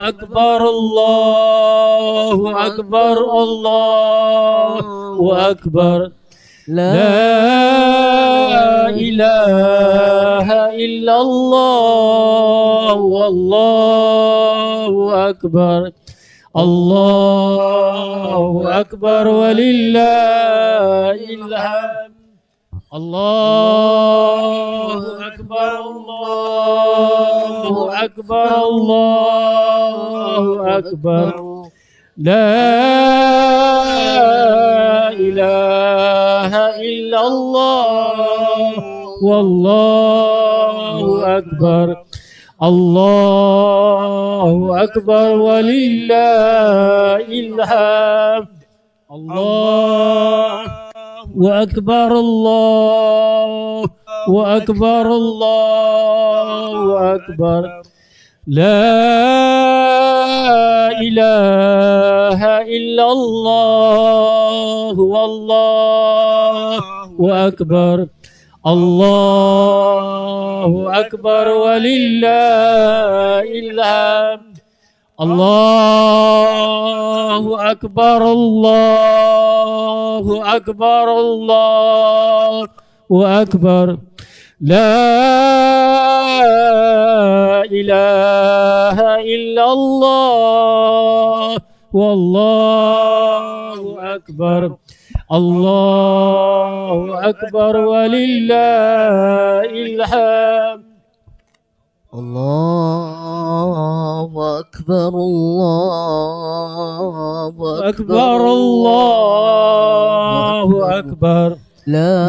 أكبر الله أكبر الله أكبر لا إله إلا الله والله أكبر الله أكبر ولله الحمد الله أكبر الله أكبر الله أكبر لا إله إلا الله والله أكبر الله أكبر ولله الحمد الله وأكبر الله وأكبر الله أكبر لا إله إلا الله والله أكبر الله أكبر ولله الحمد الله أكبر الله أكبر الله أكبر لا إله إلا الله والله أكبر الله أكبر ولله الحمد الله أكبر الله أكبر الله أكبر لا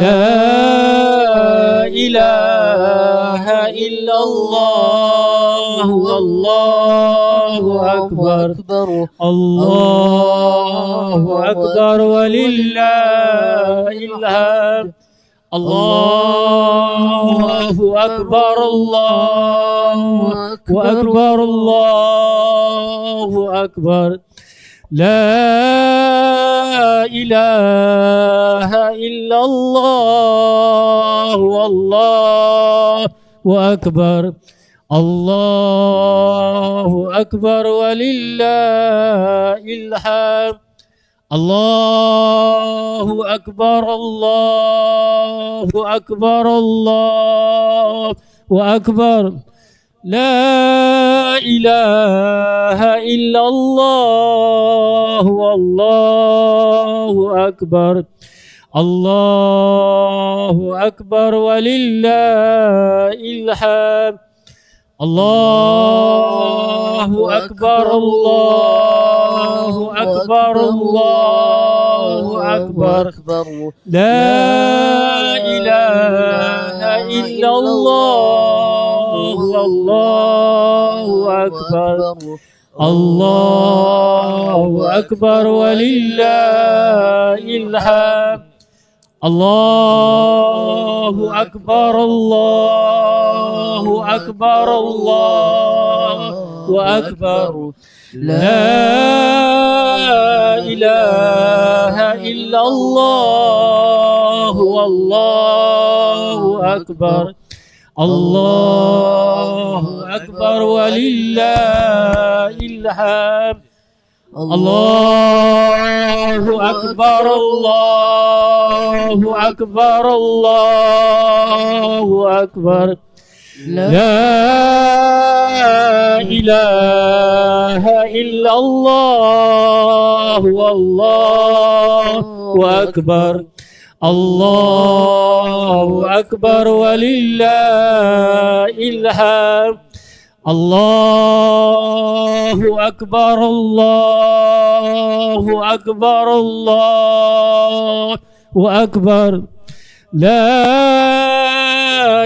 إله إلا الله والله أكبر الله أكبر ولله الحمد الله أكبر الله أكبر الله أكبر لا إله إلا الله والله أكبر الله أكبر ولله الحمد الله أكبر الله أكبر الله أكبر لا إله إلا الله والله أكبر الله أكبر ولله الحمد الله أكبر الله أكبر الله أكبر لا إله إلا الله والله أكبر الله أكبر ولله الحمد الله أكبر الله أكبر الله أكبر لا إله إلا الله والله أكبر الله أكبر ولله الحمد الله أكبر الله أكبر الله أكبر لا إله إلا الله والله أكبر الله أكبر ولله الحمد الله أكبر الله أكبر الله أكبر لا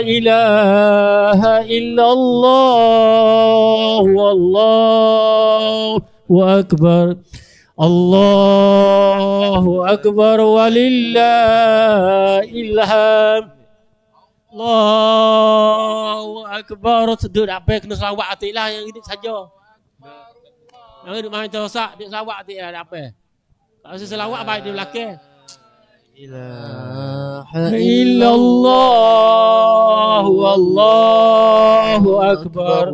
إله إلا الله والله أكبر الله أكبر ولله الحمد Allahu Akbar. Sedut apa kena Sarawak atik lah yang ini saja. Yang ini main terosak di Sarawak atik lah apa. Kalau selawat baik di belakang. ilaha illallah wallahu akbar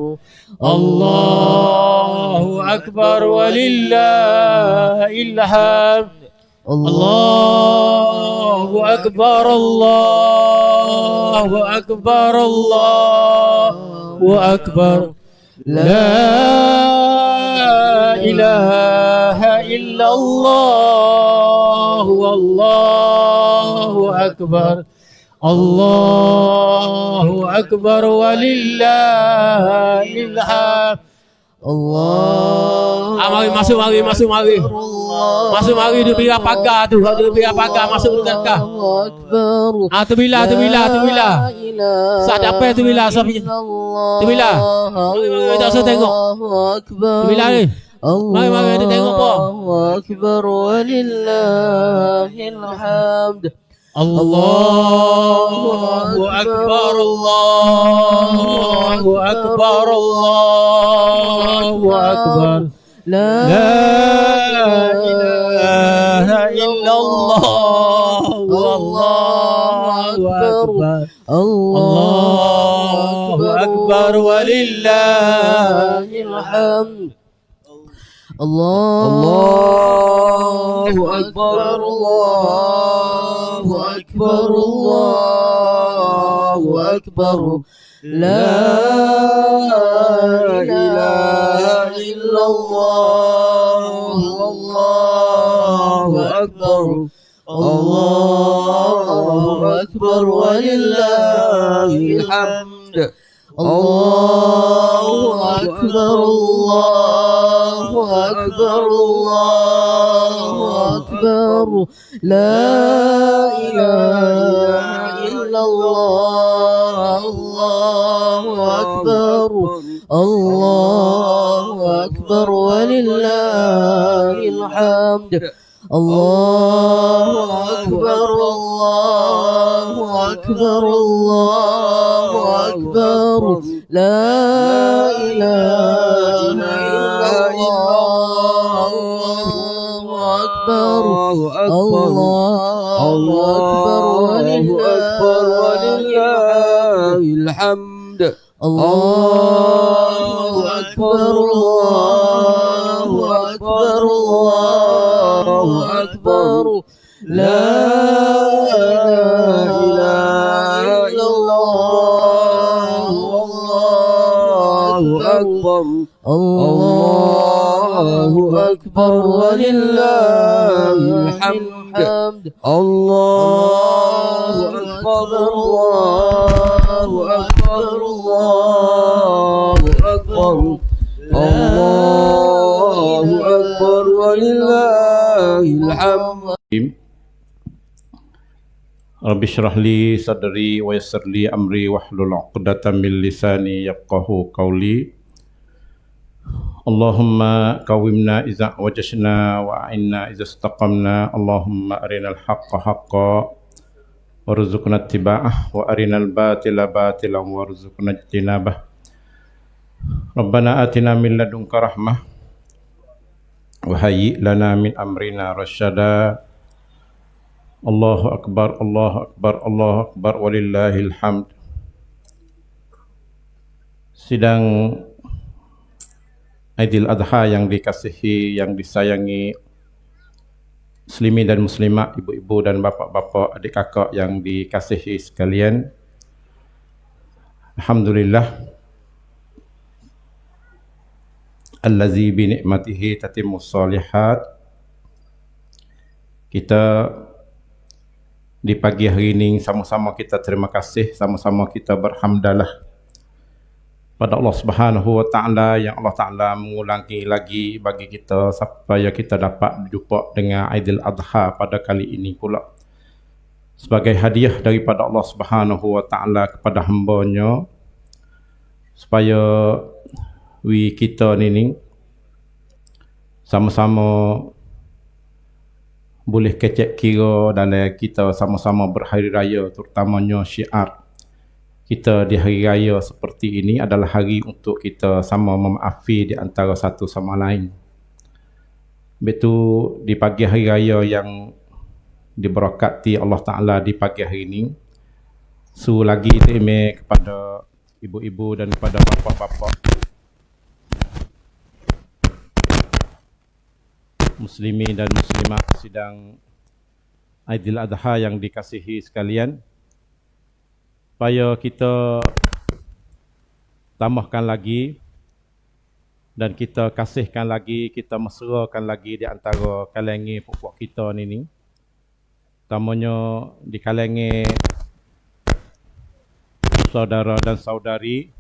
Allahu Akbar walillahil hamd. Allahu Akbar, Allahu Akbar, Allahu Akbar. La ilaha illallah, wallahu akbar. Allahu Akbar walillahil hamd. Allah. Mari masuk mari. Masuk mari di bira pagar tu. Di bira pagar masuk dekat kah. Allahu Akbar. Tu bila. Saat apa tu bila? Tu bila. Tak usah tengok. Allahu Akbar. Tu bila ni. Mari kita tengok apa. Allahu Akbar walillahil hamd. Allahu Akbar, Allahu Akbar, Allahu Akbar. La ilaha illallah, wallahu akbar. Allahu Akbar walillahil hamd. Allahu Akbar, Allahu Akbar, Allahu Akbar. La ilaha illallah, Allahu Akbar. Allahu Akbar walillahil hamd. Allahu Akbar, Allahu Akbar, Allahu Akbar. La ilaha illallah, Allahu Akbar. Allahu Akbar walillahil hamd. Allahu Akbar, Allahu Akbar, Allahu Akbar. La ilaha illallah, Allahu Akbar. Allahu Akbar walillahil hamd. Allahu Akbar, Allahu Akbar, Allahu Akbar. La ilaha illallah, Allahu Akbar. Allahu Akbar walillahil hamd. Allahu Akbar, Allahu Akbar, Allahu Akbar. Allahu Akbar walillahil hamd. Rabbi syrah li sadri wa yassir li amri wahlul 'uqdatam min lisani yafqahu qawli. Allahumma qawwimna idza wajashna wa a'inna idza istaqamna. Allahumma arinal haqqa haqqan warzuqna ittiba'ah wa arinal batila batilan warzuqna ijtinabah. Rabbana atina min ladunka rahmah wa hayyi lana min amrina rasyada. Allahu Akbar, Allahu Akbar, Allahu Akbar walillahil hamd. Sidang Aidil Adha yang dikasihi, yang disayangi muslimin dan muslimat, ibu-ibu dan bapa-bapa, adik kakak yang dikasihi sekalian. Alhamdulillah allazi bi ni'matihi tatimmus shalihat. Kita di pagi hari ini sama-sama kita terima kasih, sama-sama kita berhamdalah pada Allah Subhanahu wa taala yang Allah Taala mengulangi lagi bagi kita supaya kita dapat berjumpa dengan Aidil Adha pada kali ini pula. Sebagai hadiah daripada Allah Subhanahu wa taala kepada hamba-Nya supaya kita ni sama-sama boleh kecek kira dalam kita sama-sama berhari raya, terutamanya syiar kita di hari raya seperti ini adalah hari untuk kita sama memaafi di antara satu sama lain. Betul di pagi hari raya yang diberkati Allah Ta'ala di pagi hari ini, lagi terima kepada ibu-ibu dan kepada bapa-bapa muslimin dan muslimat sidang Aidil Adha yang dikasihi sekalian, supaya kita tambahkan lagi dan kita kasihkan lagi, kita mesrakan lagi di antara kalangan puak kita ni. Utamanya di kalangan saudara dan saudari.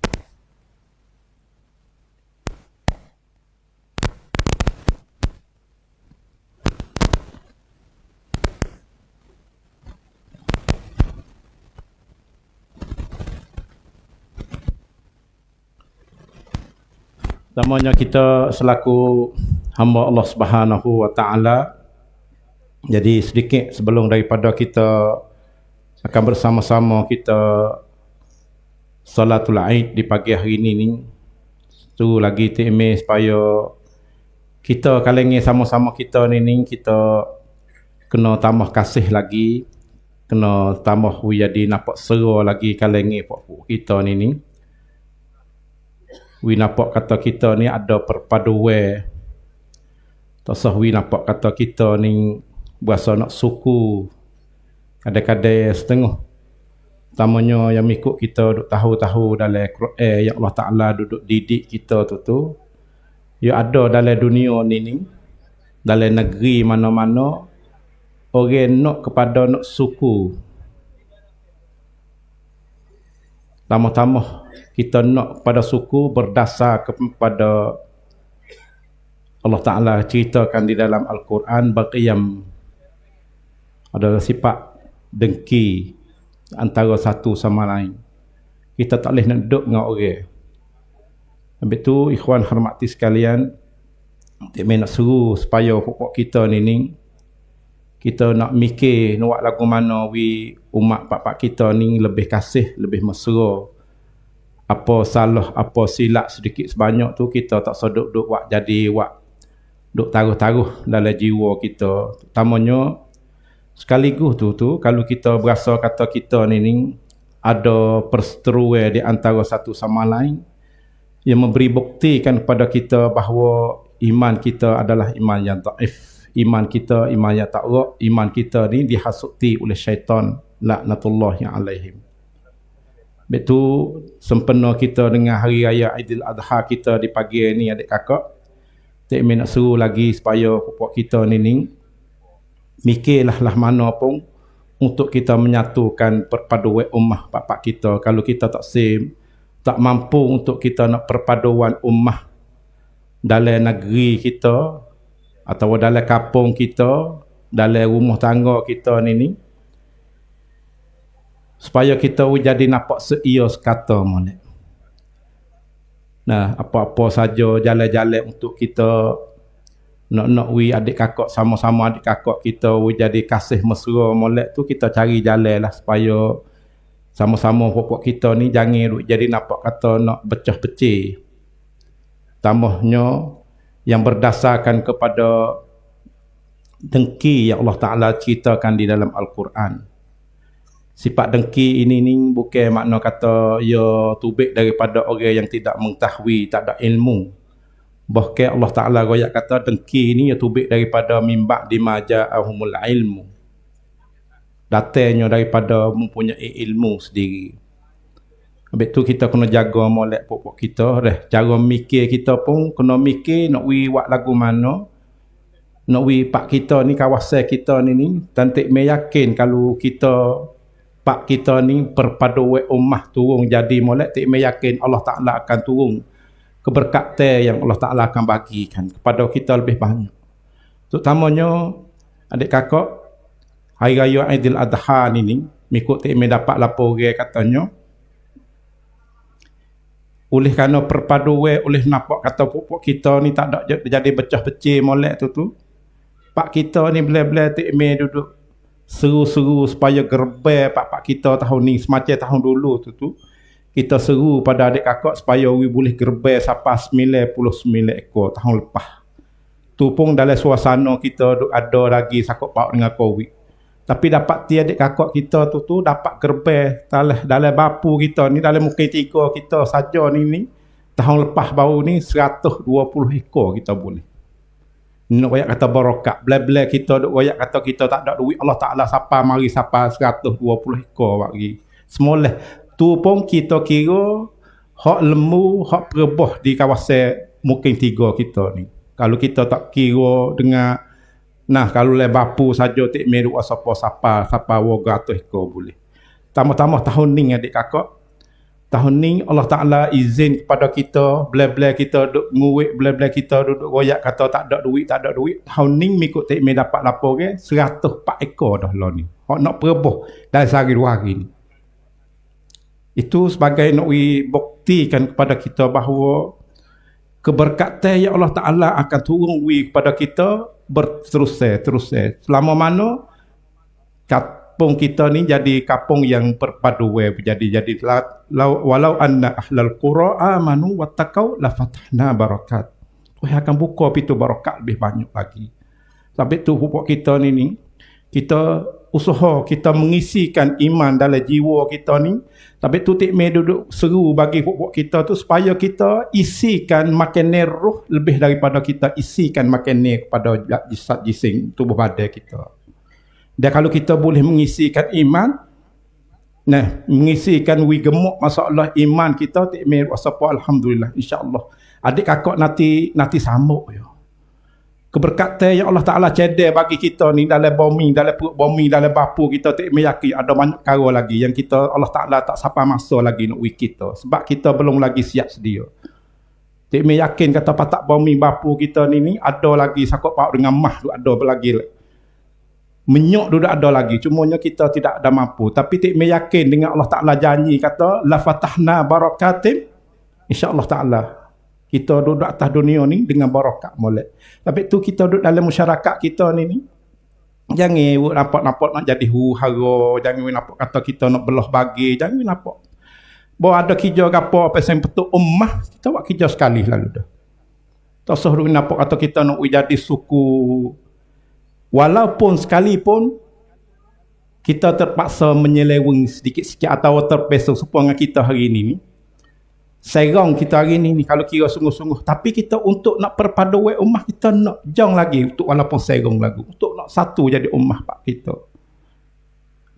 Pertamanya kita selaku hamba Allah Subhanahu wa taala, jadi sedikit sebelum daripada kita akan bersama-sama kita Salatul Aid di pagi hari ini tu lagi tikmeh supaya kita kalangan sama-sama kita ni kita kena tambah kasih lagi, kena tambah jadi nampak sera lagi kalangan puak-puak kita ni. Wi nampak kata kita ni ada perpaduan. Tak sah wi nampak kata kita ni berasa nak suku. Kadang-kadang setengah. Utamanya yang ikut kita duk tahu-tahu dalam Quran yang Allah Ta'ala duduk didik kita tu. Ya ada dalam dunia ni. Dalam negeri mana-mana. Orang nak kepada nak suku. Tambah-tambah kita nak pada suku berdasar kepada Allah Ta'ala ceritakan di dalam Al-Quran baqiyam, adalah sifat dengki antara satu sama lain. Kita tak boleh nak duduk dengan orang. Habis tu ikhwan hormati sekalian, kita nak suruh supaya pokok kita ni kita nak mikir nak lagu mana wi umat pak-pak kita ni lebih kasih, lebih mesra. Apa salah, apa silap sedikit sebanyak tu kita tak seduk duk buat jadi buat duk taruh-taruh dalam jiwa kita. Utamanya sekaligus tu kalau kita berasa kata kita ni ada perseteruan di antara satu sama lain yang memberi buktikan kepada kita bahawa iman kita adalah iman yang dhaif. Iman kita, iman yang tak roh, iman kita ni dihasuti oleh syaitan laknatullahi alaihim. Betul sempena kita dengan hari raya Aidil Adha kita di pagi ni adik kakak. Tak nak suruh lagi supaya puak kita ni mikirlah mana pun untuk kita menyatukan perpaduan ummah bapak kita. Kalau kita tak mampu untuk kita nak perpaduan ummah dalam negeri kita atau dalam kampung kita, dalam rumah tangga kita ni supaya kita jadi nampak seia sekata molek. Nah, apa-apa saja jalan-jalan untuk kita nak wi adik kakak sama-sama adik kakak kita wi jadi kasih mesra molek tu, kita cari jalan lah supaya sama-sama pokok kita ni jangan jadi nampak kata nak pecah-pecah. Tambahnya yang berdasarkan kepada dengki yang Allah Ta'ala ceritakan di dalam Al-Quran. Sifat dengki ini ni bukan makna kata ya tubik daripada orang yang tidak mengetahui, tak ada ilmu. Bahkan Allah Ta'ala royak kata dengki ini ya tubik daripada mimba di maja'ahumul ilmu. Datangnya daripada mempunyai ilmu sendiri. Habis tu kita kena jaga molek pokok kita dah. Cara mikir kita pun kena mikir nak wi buat lagu mana. Nak wi pak kita ni, kawasan kita ni tantik meyakin kalau kita pak kita ni perpaduan ummah turun jadi molek, tak meyakin Allah Ta'ala akan turun keberkatan yang Allah Ta'ala akan bagikan kepada kita lebih banyak. Terutamanya adik kakak, hari raya Aidil Adha ni mengikut tak dapat laporan katanya oleh kerana perpaduan, oleh nampak kata pokok kita ni tak ada jadi pecah-pecah molek tu. Pak kita ni bila-bila tikmeh duduk seru-seru supaya gerbang pak-pak kita tahun ni semacam tahun dulu tu. Kita seru pada adik kakak supaya we boleh gerbang sampai 99 ekor tahun lepas. Tu pun dalam suasana kita duk ada lagi sakut paut dengan Covid. Tapi dapat ti adik kakak kita tu dapat gerbang dalam bapu kita ni, dalam muka tiga kita saja ni tahun lepas baru ni 120 ekor kita boleh. Nak royak kata barokat. Bela-bela kita duk royak kata kita tak ada duit. Allah Ta'ala siapa mari siapa 120 ekor bagi. Semoleh. Tu pun kita kira hak lembu, hak perebah di kawasan mungkin 3 kita ni. Kalau kita tak kira dengan kalau le bapu saja tak meru siapa warga 100 ekor boleh. Tambah-tambah tahun ni adik kakak. Tahun ni Allah Ta'ala izin kepada kita, bela-bela kita duduk nguik, bela-bela kita duduk royak kata tak ada duit. Tahun ni mengikut tekme dapat lapor ke 104 ekor dah lah ni. Hak nak perebah dalam sehari 2 hari ni. Itu sebagai nak buktikan kepada kita bahawa keberkatan yang Allah Ta'ala akan turun kepada kita terus. Selama mana kampung kita ni jadi kampung yang perpaduan, jadi walau anna ahlal qura amanu wattaqau la fatahna barakat. Tuhan akan buka pintu barakat lebih banyak lagi. Sebab tu pupuk kita ni kita usaha kita mengisikan iman dalam jiwa kita ni. Sebab tu tikme duduk seru bagi pupuk kita tu supaya kita isikan makanan roh lebih daripada kita isikan makanan kepada jisim tubuh badan kita. Dan kalau kita boleh mengisikan iman, mengisikan gemuk masalah iman kita, tikmir wasapa alhamdulillah insya-Allah. Adik kakak nanti sambut ya. Keberkatan yang Allah Taala cedek bagi kita ni dalam bumi, dalam perut bumi, dalam bapu kita, tikmir yakin ada banyak perkara lagi yang kita Allah Taala tak sampai masa lagi nak wik kita sebab kita belum lagi siap sedia. Tikmir yakin kata patak bumi bapu kita ni ada lagi sakut paut dengan mah tu ada lagi. Menyok duduk ada lagi, cumanya kita tidak ada mampu. Tapi tikmir yakin dengan Allah Ta'ala janji kata la fatahna barakatim, insya-Allah Ta'ala kita duduk atas dunia ni dengan barakat molek. Tapi tu kita duduk dalam masyarakat kita ni jangan nampak nak jadi huru-hara, jangan nampak kata kita nak belah bagi, jangan nampak. Bahawa ada kerja apa pasal betul ummah, kita buat kerja sekali lalu dah. Tak usah nampak kata kita nak jadi suku. Walaupun sekalipun kita terpaksa menyeleweng sedikit-sedikit atau terpesong supaya kita hari ini ni. Serang kita hari ini ni kalau kira sungguh-sungguh. Tapi kita untuk nak perpaduan ummah kita nak jang lagi untuk walaupun serang lagu. Untuk nak satu jadi ummah pak kita.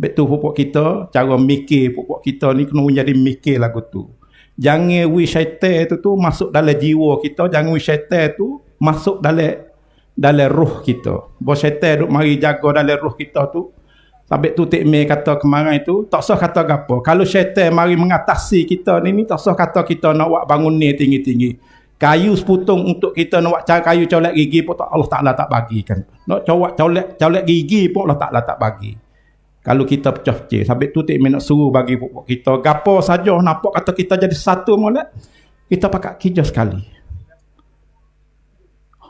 Betul pupuk kita, cara mikir pupuk kita ni kena jadi mikir lagu tu. Jangan syaitan tu masuk dalam jiwa kita. Jangan syaitan tu masuk dalam roh kita. Bahawa syaitan duk mari jaga dalam roh kita tu. Sabit tu tikmir kata kemarin tu, tak usah kata apa. Kalau syaitan mari mengatasi kita ni tak usah kata kita nak buat bangun ni tinggi-tinggi. Kayu seputung untuk kita nak buat cara kayu colek gigi pun Allah Ta'ala tak bagikan. Nak colek gigi pun Allah Ta'ala tak bagi. Kalau kita pecah-pecah. Sabit tu tikmir nak suruh bagi pupuk kita. Gapo saja nampak kata kita jadi satu molek, kita pakai kerja sekali.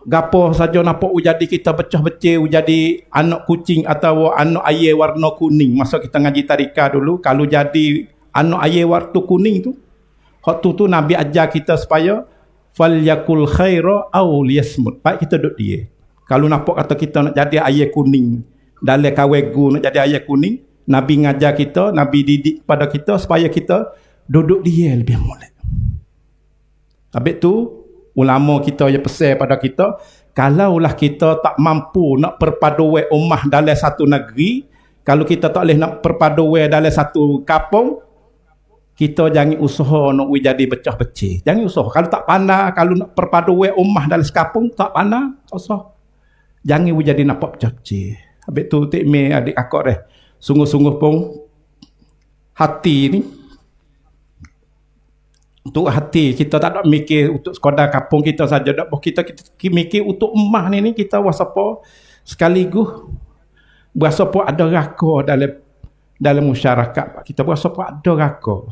Gapo saja nampak jadi kita pecah-pecah jadi anak kucing atau anak air warna kuning. Masa kita ngaji tarika dulu, kalau jadi anak air warna kuning tu, hak tu Nabi ajar kita supaya falyakul khaira aw liyasmut. Baik kita duduk dia. Kalau nampak kata kita nak jadi air kuning, dalam kawegu nak jadi air kuning, Nabi ngajar kita, Nabi didik pada kita supaya kita duduk dia lebih molek. Habis tu ulama kita yang pesan pada kita, kalaulah kita tak mampu nak perpaduan ummah dalam satu negeri, kalau kita tak boleh nak perpaduan dalam satu kampung, kita jangan usaha nak jadi pecah-pecah. Jangan usaha. Kalau tak pandai, kalau nak perpaduan ummah dalam sekampung tak pandai, tak usah. Jangan jadi nampak pecah-pecah. Habis tu tikmir adik akak dah. Sungguh-sungguh pun hati ni untuk hati kita tak nak mikir untuk sekadar kampung kita saja, tak kita mikir untuk ummah ni kita wasapa sekaligus wasapa ada raka dalam masyarakat kita, wasapa ada raka.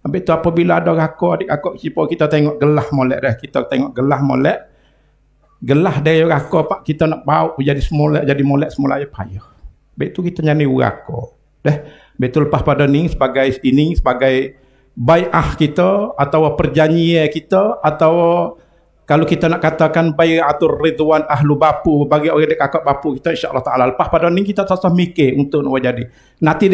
Habis tu apabila ada raka adik akak kita tengok gelah molek dah, kita tengok gelah molek, gelah dia raka pak kita nak bawa jadi semolek, jadi molek semula ya payah. Habis tu kita nyanyi raka dah. Betul lepas pada ni sebagai bai'ah kita atau perjanjian kita, atau kalau kita nak katakan bai'atur ridwan ahlu bapu bagi orang dekat bapu kita, insya-Allah taala lepas pada ni kita tak usah mikir untuk nak jadi. Nanti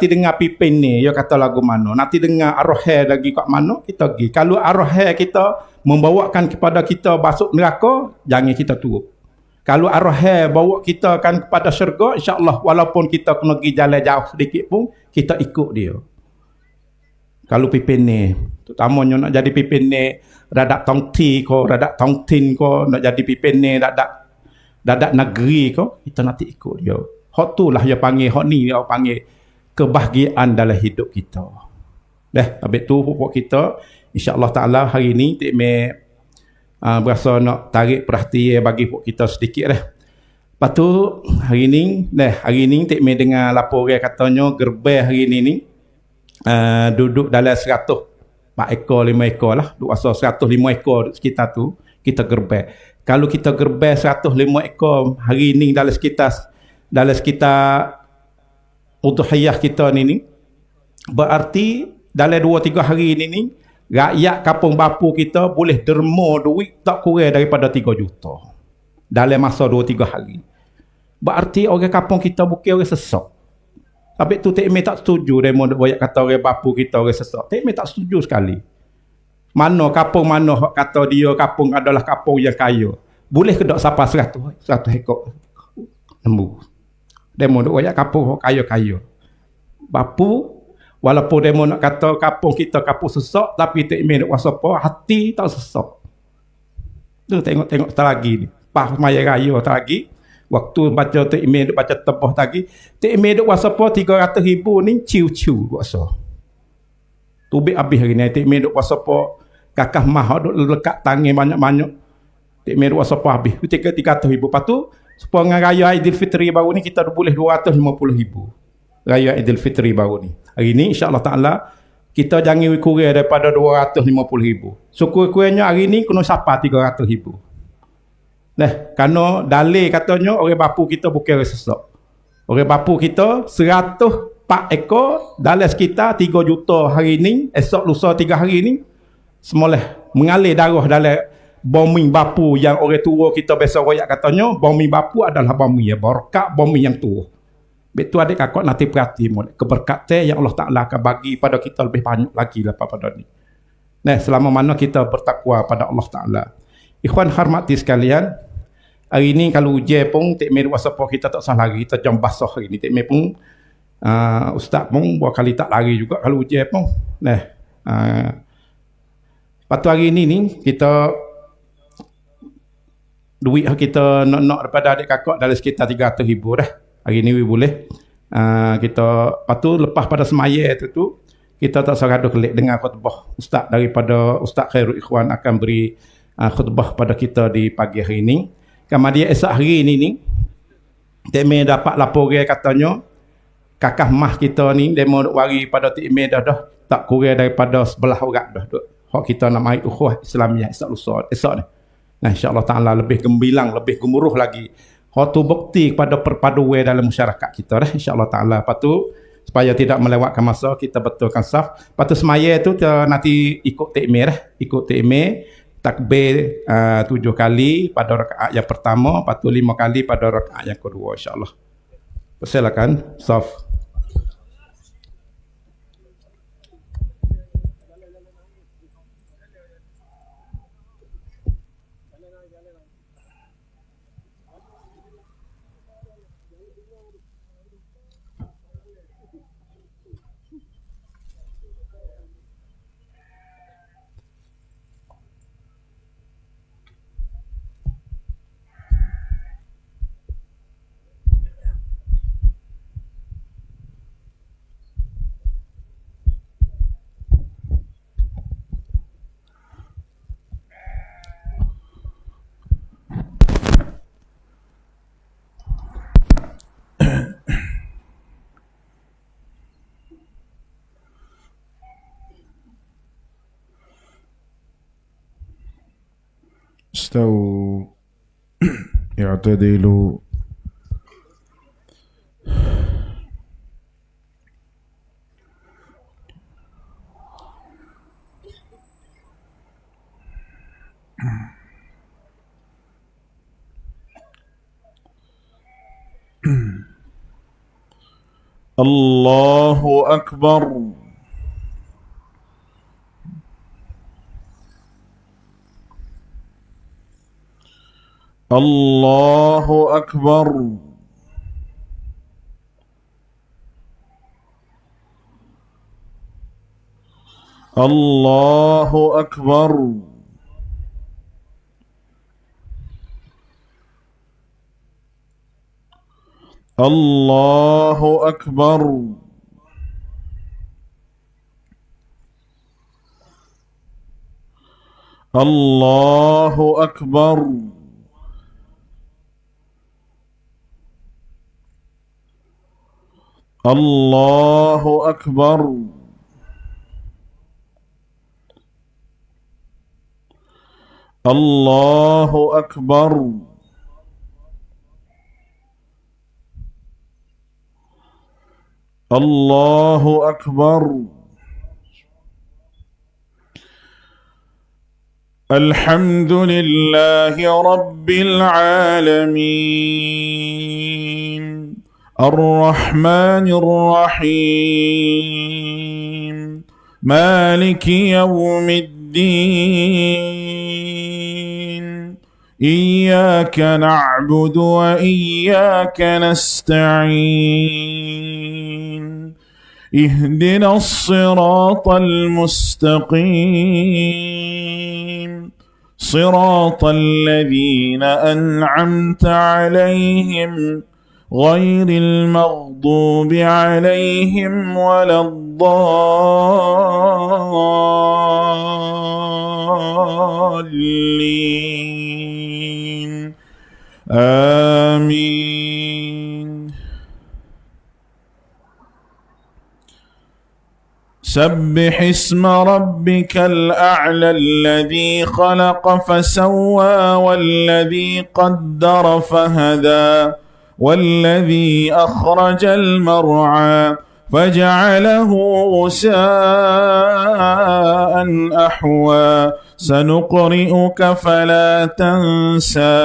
dengar pipin ni dia kata lagu mana, nanti dengar arwah lagi kat mana kita pergi. Kalau arwah kita membawakan kepada kita masuk neraka, jangan kita turut. Kalau arwah bawa kita kan kepada syurga, insya-Allah walaupun kita kena pergi jalan jauh sedikit pun kita ikut dia. Kalau pimpin ni, terutamanya nak jadi pimpin ni, radak tongti ko, radak tongtin ko, nak jadi pimpin ni, dadak negeri ko, kita nanti ikut dia. Hak tu lah dia panggil, hak ni dia panggil kebahagiaan dalam hidup kita. Habis tu pokok kita, insya-Allah Ta'ala hari ni, Tik Mek berasa nak tarik perhatian bagi pokok kita sedikit dah. Lepas tu, hari ni Tik Mek dengar laporan katanya, gerbang hari ni, duduk dalam 4 ekor, 5 ekor lah. Duk asal 105 ekor sekitar tu, kita gerbang. Kalau kita gerbang 105 ekor hari ni dalam sekitar udhiyah kita ni, berarti dalam 2-3 hari ni, rakyat kampung Bapu kita boleh derma duit tak kurang daripada 3 juta. Dalam masa 2-3 hari. Berarti orang kampung kita bukan orang sesak. Habis tu Tik Mek tak setuju demo banyak kata orang Bapu kita orang sesak. Tik Mek tak setuju sekali. Mana kampung mana kata dia kampung adalah kampung yang kaya. Boleh ke tak sampai 100 ekor lembu. Demo duk banyak kampung kaya-kaya. Bapu walaupun demo nak kata kampung kita kampung sesak, tapi Tik Mek duk kuasa apa hati tak sesak. Tu tengok lagi ni. Pas maya raya lagi. Waktu baca Tik Mek duk baca tebah lagi, Tik Mek duk kuasa apa 300,000 ni ciu-ciu kuasa. Tubik habis hari ni Tik Mek duk kuasa apa kakah mah duk lekat tangan banyak-banyak. Tik Mek duk kuasa apa habis 300,000. Lepas tu supaya dengan raya Aidilfitri baru ni kita boleh 250,000. Raya Aidilfitri baru ni. Hari ni insya-Allah Taala kita jangan kurang daripada 250,000. Syukur-kurangnya hari ni kena sapa 300,000. Kerana dalil katanya orang Bapu kita bukan orang sesak. Orang Bapu kita 104 ekor dalam sekitar 3 juta hari ni, esok lusa 3 hari ni, semoleh mengalir darah dalam bumi Bapu yang orang tua kita biasa royak katanya, bumi Bapu adalah bumi yang berkat, bumi yang tua. Betul adik kakak nanti perhati molek keberkatan yang Allah Taala akan bagi pada kita lebih banyak lagi lepas pada ni. Selama mana kita bertakwa pada Allah Taala. Ikhwan hormati sekalian, hari ni kalau ujian pun Tik Mek WhatsApp kita tak salah lari, kita jam basah hari ni. Tik Mek pun ustaz pun buat kali tak lari juga kalau ujian pun. Lepas tu hari ni kita duit kita nak daripada adik kakak dalam sekitar 300,000 dah. Hari ni boleh. Kita lepas tu lepas pada semaya tu kita tak seradu kelik dengan khutbah ustaz daripada Ustaz Khairul Ikhwan akan beri khutbah pada kita di pagi hari ini. Kemudian esok hari ni Tik Mek dapat laporan katanya kakak mah kita ni demo wari pada Tik Mek dah tak kurang daripada 11 orang dah. Hak kita nak mai ukhuwah Islamiah esok ni. Insya-Allah Taala lebih gembilang, lebih gemuruh lagi. Hak tu bukti kepada perpaduan dalam masyarakat kita dah insya-Allah Taala. Lepas tu supaya tidak melewatkan masa kita betulkan saf. Lepas tu semaya tu nanti ikut Tik Mek dah, ikut Tik Mek takbir 7 kali pada rakaat yang pertama, lepas tu 5 kali pada rakaat yang kedua insya-Allah. Silakan saf. استووا اعتدلوا الله أكبر الله أكبر. الله أكبر. الله أكبر. الله أكبر. الله أكبر. الله أكبر. الله أكبر. الحمد لله رب العالمين الرحمن الرحيم مالك يوم الدين إياك نعبد وإياك نستعين اهدنا الصراط المستقيم صراط الذين أنعمت عليهم غير المغضوب عليهم ولا الضالين آمين. سبح اسم ربك الأعلى الذي خلق فسوى والذي قدر فهدى والذي أخرج المرعى فجعله غثاء أحوى سنقرئك فلا تنسى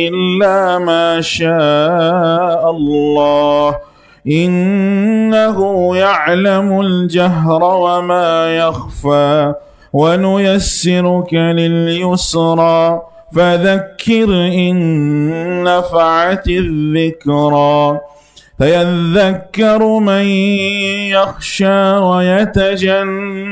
إلا ما شاء الله إنه يعلم الجهر وما يخفى ونيسرك لليسرى فذكر إن نفعت الذكرى فيذكر من يخشى ويتجنبها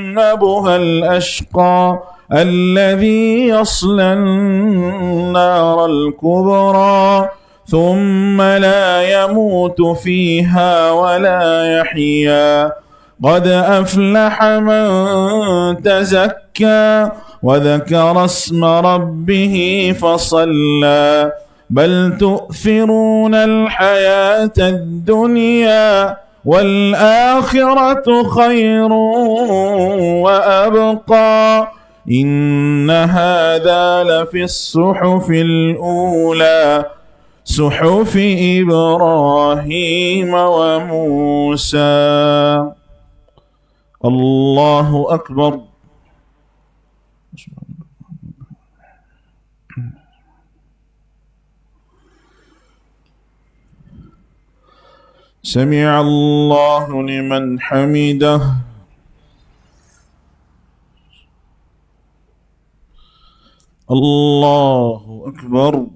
الأشقى الذي يصلى النار الكبرى ثم لا يموت فيها ولا يحيا قد أفلح من تزكى وذكر اسم ربه فصلى بل تؤثرون الحياة الدنيا والآخرة خير وأبقى إن هذا لفي الصحف الأولى صحف إبراهيم وموسى. الله أكبر. سمع الله لمن حمده. الله أكبر.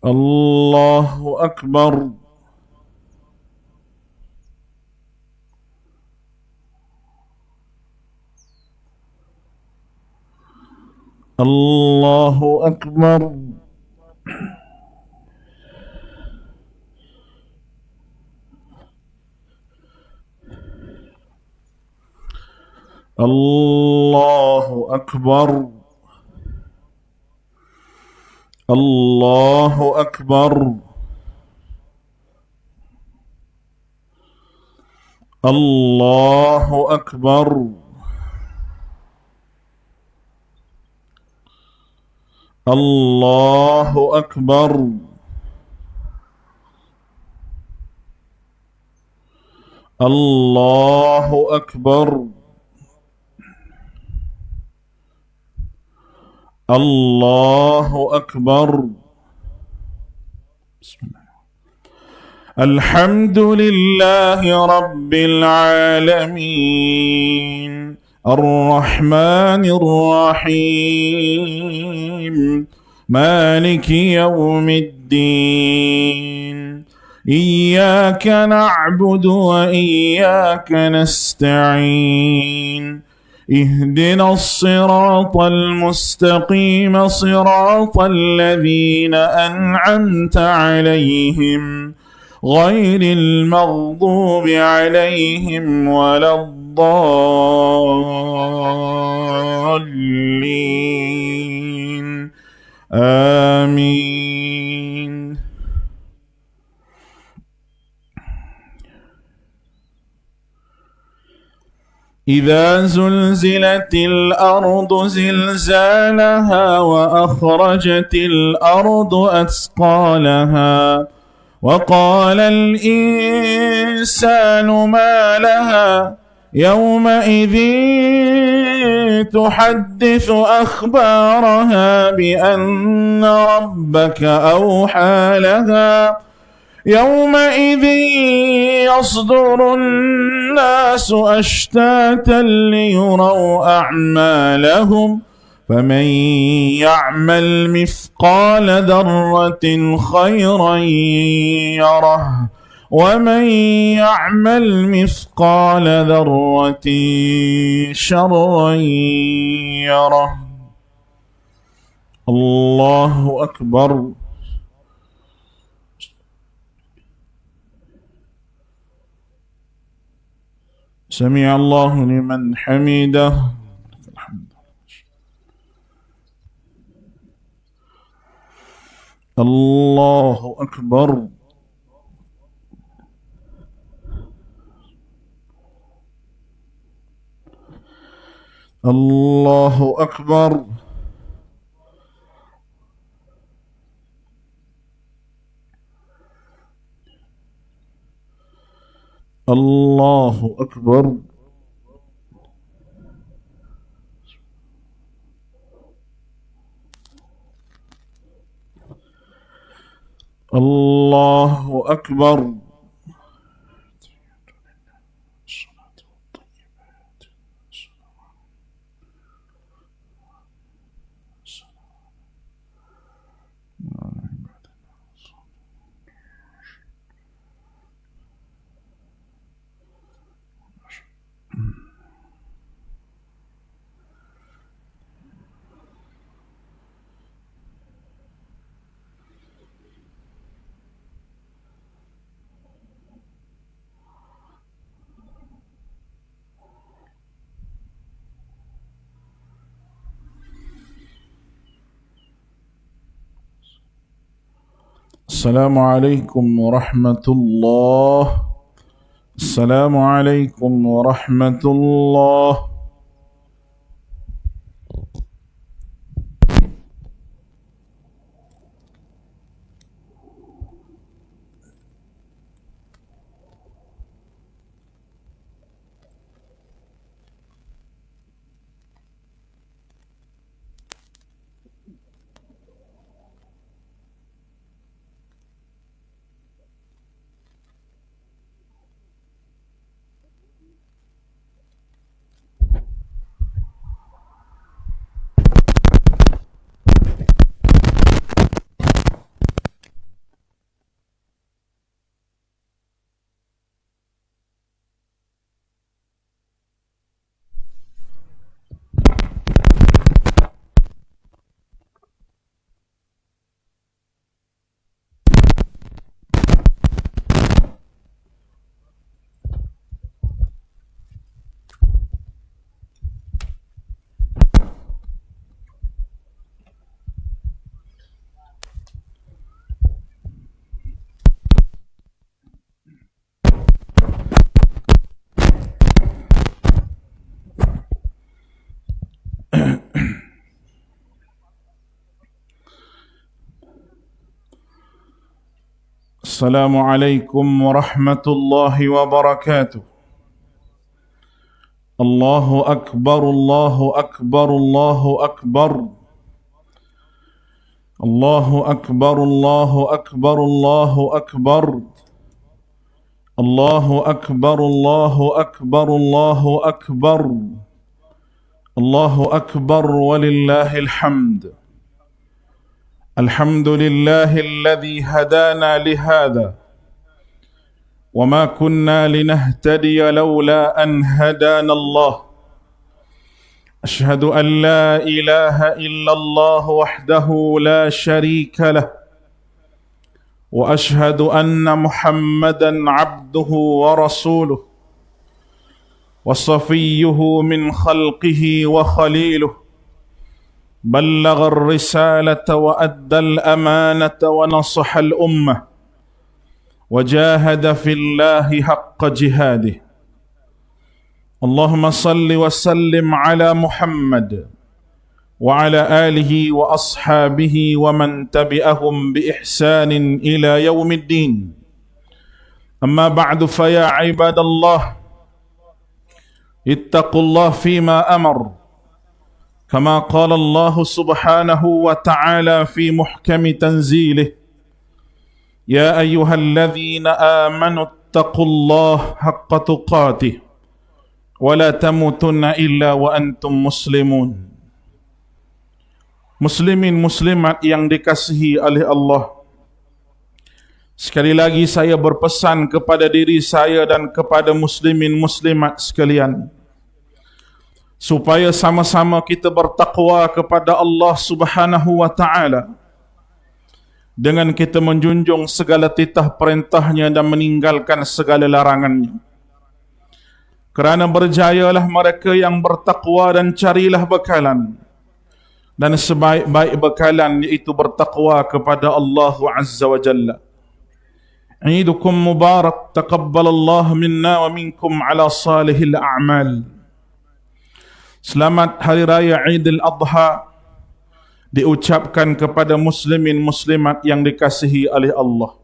الله أكبر. الله أكبر. الله أكبر. الله أكبر. الله أكبر. الله أكبر. الله أكبر. الله أكبر. بسم الله. الحمد لله رب العالمين الرحمن الرحيم مالك يوم الدين إياك نعبد وإياك نستعين اهدنا الصراط المستقيم صراط الذين أنعمت عليهم غير المغضوب عليهم ولا الضالين آمين. إذا زلزلت الأرض زلزالها وأخرجت الأرض أثقالها وقال الإنسان ما لها يومئذ تحدث أخبارها بأن ربك أوحى لها يومئذ يصدر الناس أشتاتا ليروا أعمالهم فمن يعمل مثقال ذرة خيرا يره ومن يعمل مثقال ذرة شرا يره. الله أكبر. سمع الله لمن حمده. الله أكبر. الله أكبر. الله أكبر. الله أكبر. السلام عليكم ورحمة الله. السلام عليكم ورحمة الله. السلام عليكم ورحمة الله وبركاته. الله أكبر. الله أكبر. الله أكبر. الله أكبر. الله أكبر. الله أكبر. الله أكبر الله أكبر الله أكبر الله أكبر ولله الحمد. الحمد لله الذي هدانا لهذا وما كنا لنهتدي لولا أن هدانا الله. أشهد أن لا إله إلا الله وحده لا شريك له وأشهد أن محمدا عبده ورسوله وصفيه من خلقه وخليله بلغ الرسالة وأدى الأمانة ونصح الأمة وجاهد في الله حق جهاده. اللهم صل وسلم على محمد وعلى آله وأصحابه ومن تبعهم بإحسان إلى يوم الدين. أما بعد فيا عباد الله اتقوا الله فيما أمر كما قال الله سبحانه وتعالى في محكم تنزيله يا أيها الذين آمنوا اتقوا الله حق تقاته ولا تموتن إلا وأنتم مسلمون. Muslimin muslimat yang dikasihi oleh Allah, sekali lagi saya berpesan kepada diri saya dan kepada muslimin muslimat sekalian, supaya sama-sama kita bertakwa kepada Allah Subhanahu wa ta'ala dengan kita menjunjung segala titah perintahnya dan meninggalkan segala larangannya. Kerana berjayalah mereka yang bertakwa dan carilah bekalan, dan sebaik-baik bekalan iaitu bertakwa kepada Allah Azza wa Jalla. Eidukum mubarak, taqabbalallahu minna wa minkum ala salihil a'mal. Selamat Hari Raya Aidil Adha diucapkan kepada muslimin muslimat yang dikasihi oleh Allah.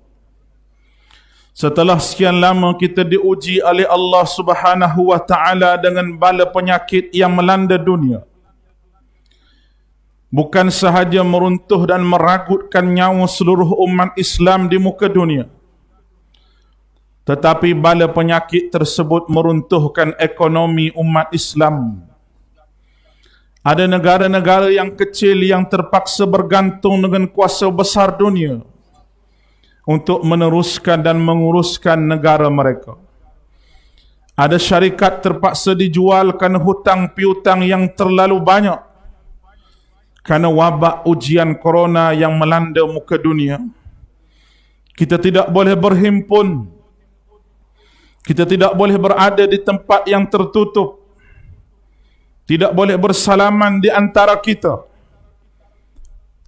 Setelah sekian lama kita diuji oleh Allah Subhanahu wa ta'ala dengan bala penyakit yang melanda dunia, bukan sahaja meruntuh dan meragutkan nyawa seluruh umat Islam di muka dunia, tetapi bala penyakit tersebut meruntuhkan ekonomi umat Islam. Ada negara-negara yang kecil yang terpaksa bergantung dengan kuasa besar dunia untuk meneruskan dan menguruskan negara mereka. Ada syarikat terpaksa dijual kerana hutang piutang yang terlalu banyak kerana wabak ujian corona yang melanda muka dunia. Kita tidak boleh berhimpun, kita tidak boleh berada di tempat yang tertutup, tidak boleh bersalaman di antara kita.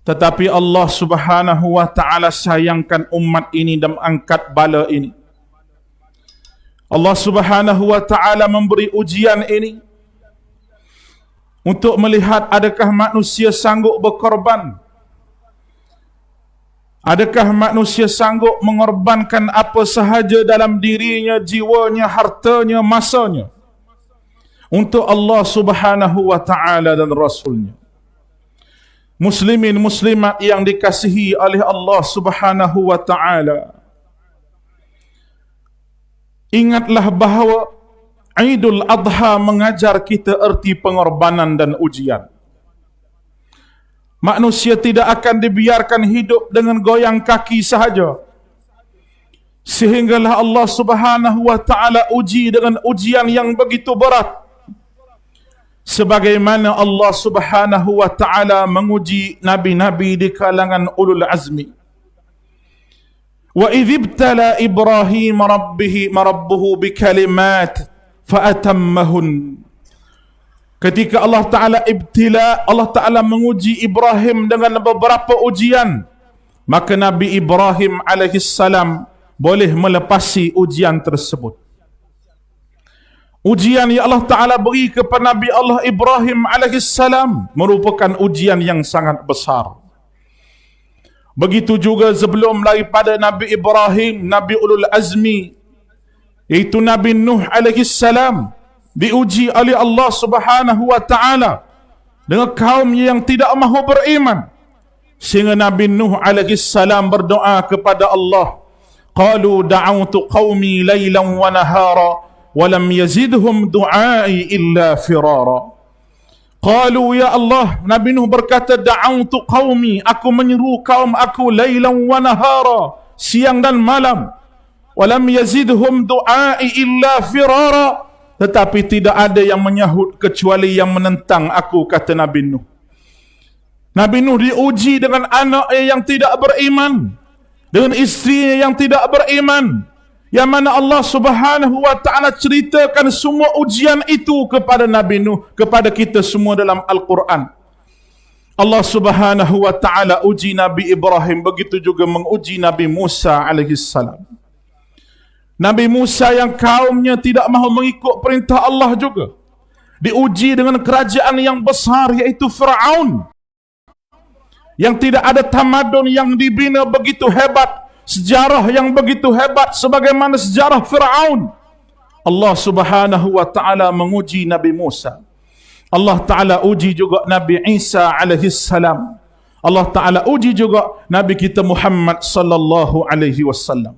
Tetapi Allah Subhanahu wa ta'ala sayangkan umat ini dan angkat bala ini. Allah Subhanahu wa ta'ala memberi ujian ini untuk melihat adakah manusia sanggup berkorban, adakah manusia sanggup mengorbankan apa sahaja dalam dirinya, jiwanya, hartanya, masanya untuk Allah Subhanahu wa ta'ala dan Rasulnya. Muslimin muslimat yang dikasihi oleh Allah Subhanahu wa ta'ala, ingatlah bahawa Aidul Adha mengajar kita erti pengorbanan dan ujian. Manusia tidak akan dibiarkan hidup dengan goyang kaki sahaja, sehinggalah Allah Subhanahu wa ta'ala uji dengan ujian yang begitu berat, sebagaimana Allah Subhanahu wa ta'ala menguji nabi-nabi di kalangan ulul azmi. Wa idhibtala Ibrahim rabbuhu bikalimat fa'atammahun. Ketika Allah Ta'ala ibtila, Allah Ta'ala menguji Ibrahim dengan beberapa ujian, maka Nabi Ibrahim alaihissalam boleh melepasi ujian tersebut. Ujian yang Allah Ta'ala beri kepada Nabi Allah Ibrahim alaihissalam merupakan ujian yang sangat besar. Begitu juga sebelum daripada Nabi Ibrahim, Nabi Ulul Azmi, iaitu Nabi Nuh alaihissalam, diuji oleh Allah Subhanahu wa ta'ala dengan kaum yang tidak mahu beriman, sehingga Nabi Nuh alaihissalam berdoa kepada Allah, qalu da'awtu qaumi laylan wa nahara wa lam yazidhum du'ai illa firara. Qalu ya Allah, Nabi Nuh berkata, da'awtu qaumi, aku menyeru kaum aku laylan wa nahara, siang dan malam. Wa lam yazidhum du'ai illa firara, tetapi tidak ada yang menyahut kecuali yang menentang aku, kata Nabi Nuh. Nabi Nuh diuji dengan anaknya yang tidak beriman, dengan isteri yang tidak beriman, yang mana Allah Subhanahu wa ta'ala ceritakan semua ujian itu kepada Nabi Nuh, kepada kita semua dalam Al-Quran. Allah Subhanahu wa ta'ala uji Nabi Ibrahim, begitu juga menguji Nabi Musa alaihissalam. Nabi Musa yang kaumnya tidak mahu mengikut perintah Allah juga diuji dengan kerajaan yang besar, iaitu Fir'aun, yang tidak ada tamadun yang dibina begitu hebat, sejarah yang begitu hebat sebagaimana sejarah Fir'aun. Allah Subhanahu wa ta'ala menguji Nabi Musa. Allah Ta'ala uji juga Nabi Isa alaihissalam. Allah Ta'ala uji juga Nabi kita Muhammad sallallahu alaihi wasallam.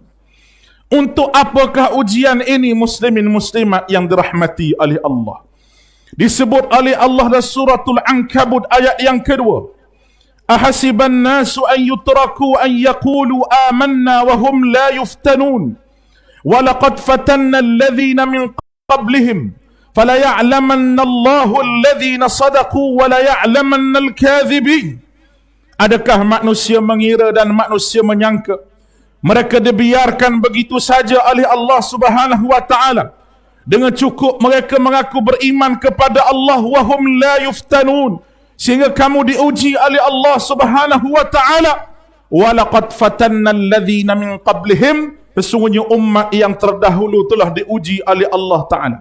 Untuk apakah ujian ini, muslimin muslimat yang dirahmati oleh Allah? Disebut oleh Allah dalam suratul Ankabut ayat yang kedua. Ahasiban nasu an yutraku an yaqulu amanna wa hum la yuftanun wa laqad fatanna alladhina min qablihim fala ya'lamanna Allahu alladhina sadaqu wa la ya'lamanna al-kadhibin. Adakah manusia mengira dan manusia menyangka mereka dibiarkan begitu saja oleh Allah Subhanahu wa ta'ala dengan cukup mereka mengaku beriman kepada Allah wa hum la yuftanun, sehingga kamu diuji oleh Allah Subhanahu wa ta'ala. Wa laqad fatanna alladhina min qablihim, sesungguhnya umat yang terdahulu telah diuji oleh Allah Ta'ala.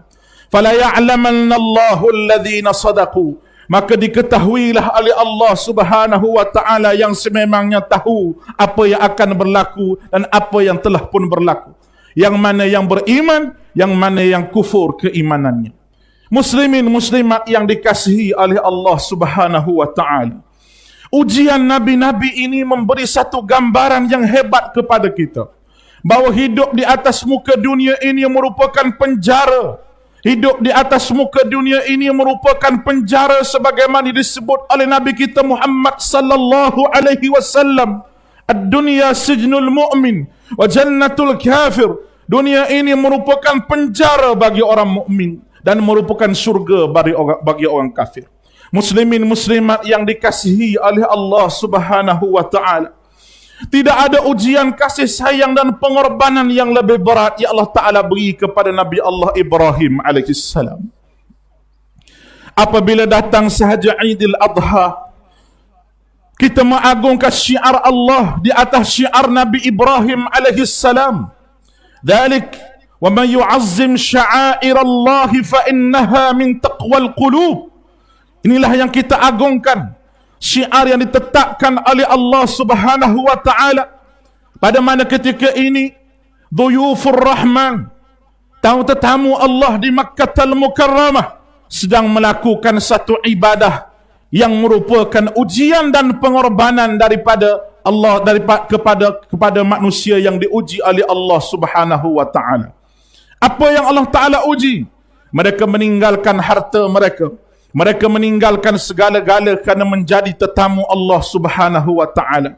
Fala ya'lamanna Allahu alladhina sadaqu, maka diketahuilah oleh Allah Subhanahu wa ta'ala yang sememangnya tahu apa yang akan berlaku dan apa yang telah pun berlaku, yang mana yang beriman, yang mana yang kufur keimanannya. Muslimin muslimat yang dikasihi oleh Allah Subhanahu wa ta'ala, ujian nabi-nabi ini memberi satu gambaran yang hebat kepada kita, bahawa hidup di atas muka dunia ini merupakan penjara. Hidup di atas muka dunia ini merupakan penjara sebagaimana disebut oleh Nabi kita Muhammad sallallahu alaihi wasallam. Ad-dunya sijnul mu'min wa jannatul kafir. Dunia ini merupakan penjara bagi orang mukmin dan merupakan surga bagi orang kafir. Muslimin muslimat yang dikasihi oleh Allah Subhanahu wa ta'ala, tidak ada ujian kasih sayang dan pengorbanan yang lebih berat yang Allah Ta'ala beri kepada Nabi Allah Ibrahim alaihissalam. Apabila datang sahaja Aidil Adha, kita mengagungkan syiar Allah di atas syiar Nabi Ibrahim alaihissalam. Dzalik wa man yu'azzim sya'air Allah fa innaha min taqwal qulub. Inilah yang kita agungkan, syiar yang ditetapkan oleh Allah Subhanahu wa ta'ala, pada mana ketika ini Dhuyufur Rahman, tamu-tetamu Allah di Makkah Al-Mukarramah, sedang melakukan satu ibadah yang merupakan ujian dan pengorbanan daripada Allah kepada manusia yang diuji oleh Allah Subhanahu wa ta'ala. Apa yang Allah Ta'ala uji? Mereka meninggalkan harta mereka, mereka meninggalkan segala-gala kerana menjadi tetamu Allah Subhanahu wa ta'ala.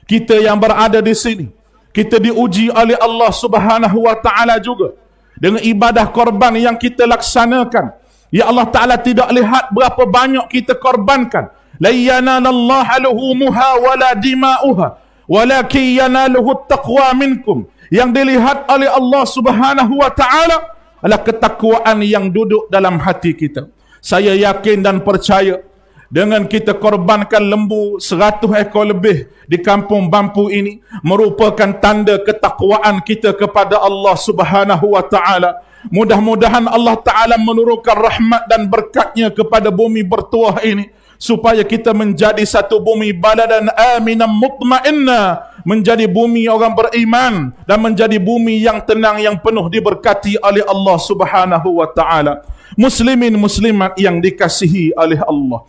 Kita yang berada di sini, kita diuji oleh Allah Subhanahu wa ta'ala juga dengan ibadah korban yang kita laksanakan. Ya Allah Ta'ala tidak lihat berapa banyak kita korbankan. La yanalallaha luhumuha wala dima'uha walakin yanaluhu taqwa minkum. Yang dilihat oleh Allah Subhanahu wa ta'ala adalah ketakwaan yang duduk dalam hati kita. Saya yakin dan percaya, dengan kita korbankan lembu 100 ekor lebih di kampung Bampu ini merupakan tanda ketakwaan kita kepada Allah Subhanahu wa ta'ala. Mudah-mudahan Allah Ta'ala menurunkan rahmat dan berkatnya kepada bumi bertuah ini, supaya kita menjadi satu bumi baladan aminan mutmainna, menjadi bumi orang beriman dan menjadi bumi yang tenang, yang penuh diberkati oleh Allah Subhanahu wa ta'ala. Muslimin muslimat yang dikasihi oleh Allah,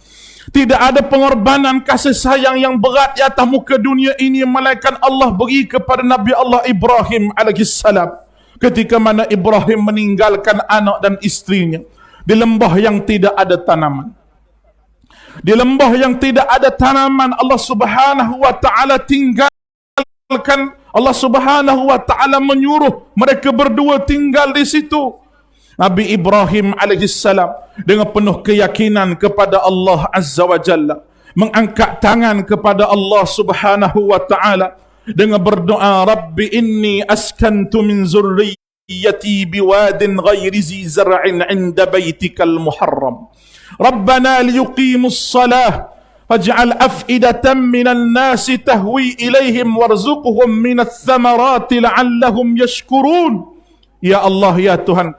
Tidak ada pengorbanan kasih sayang yang berat di atas muka dunia ini melainkan Allah beri kepada Nabi Allah Ibrahim alaihissalam. Ketika mana Ibrahim meninggalkan anak dan istrinya di lembah yang tidak ada tanaman. Di lembah yang tidak ada tanaman, Allah Subhanahu wa taala tinggalkan, Allah Subhanahu wa taala menyuruh mereka berdua tinggal di situ. Nabi Ibrahim alaihissalam dengan penuh keyakinan kepada Allah Azza wa Jalla mengangkat tangan kepada Allah Subhanahu wa taala dengan berdoa, Rabbi inni askantu min zurriyyati biwadin ghairi zi zar'in 'inda baitikal muharram Rabbana liyuqimus salah faj'al af'idatan minan nasi tahwi ilaihim warzuqhum minats thamarati la'allahum yashkurun. Ya Allah, ya Tuhan,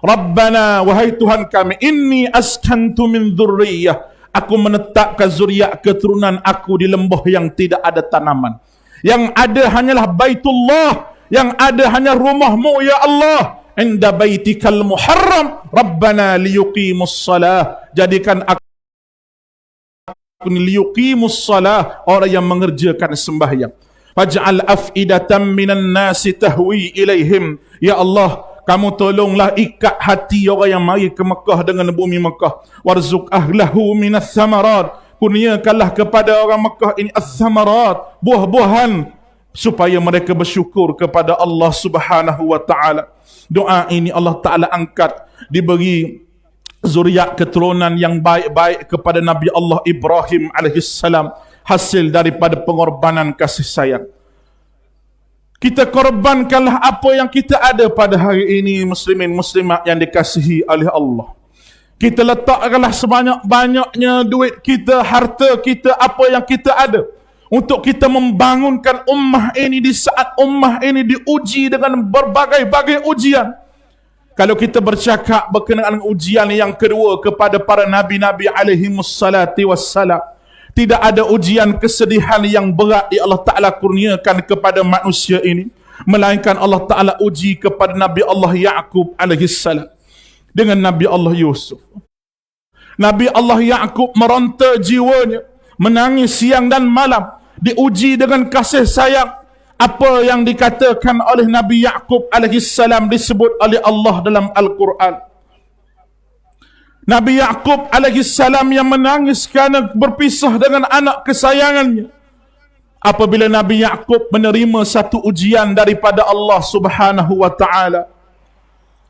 Rabbana, wahai Tuhan kami, inni askantu min dzurriyyah, aku menetapkan zuriat keturunan aku di lembah yang tidak ada tanaman. Yang ada hanyalah Baitullah, yang ada hanya rumahmu ya Allah. Inda baitikal muharram, Rabbana liyuqimus salah, jadikan aku liyuqimus salah, orang yang mengerjakan sembahyang. Faj'al af'idatan minan nasi tahwi ilaihim, ya Allah, kamu tolonglah ikat hati orang yang mari ke Mekah dengan bumi Mekah. Warzuq ahlahu minas samarat, kurniakanlah kepada orang Mekah ini as-samarat, buah-buahan, supaya mereka bersyukur kepada Allah Subhanahu wa taala. Doa ini Allah Taala angkat, diberi zuriat keturunan yang baik-baik kepada Nabi Allah Ibrahim alaihissalam, hasil daripada pengorbanan kasih sayang. Kita korbankanlah apa yang kita ada pada hari ini, muslimin muslimat yang dikasihi oleh Allah. Kita letakkanlah sebanyak-banyaknya duit kita, harta kita, apa yang kita ada, untuk kita membangunkan ummah ini di saat ummah ini diuji dengan berbagai-bagai ujian. Kalau kita bercakap berkenaan ujian yang kedua kepada para nabi-nabi alaihimussalatu wassalam, tidak ada ujian kesedihan yang berat yang Allah Ta'ala kurniakan kepada manusia ini, melainkan Allah Ta'ala uji kepada Nabi Allah Ya'qub alaihissalam dengan Nabi Allah Yusuf. Nabi Allah Ya'qub meronta jiwanya, menangis siang dan malam, diuji dengan kasih sayang. Apa yang dikatakan oleh Nabi Ya'qub alaihissalam disebut oleh Allah dalam Al-Quran. Nabi Ya'qub alaihissalam yang menangis kerana berpisah dengan anak kesayangannya. Apabila Nabi Ya'qub menerima satu ujian daripada Allah Subhanahu wa taala,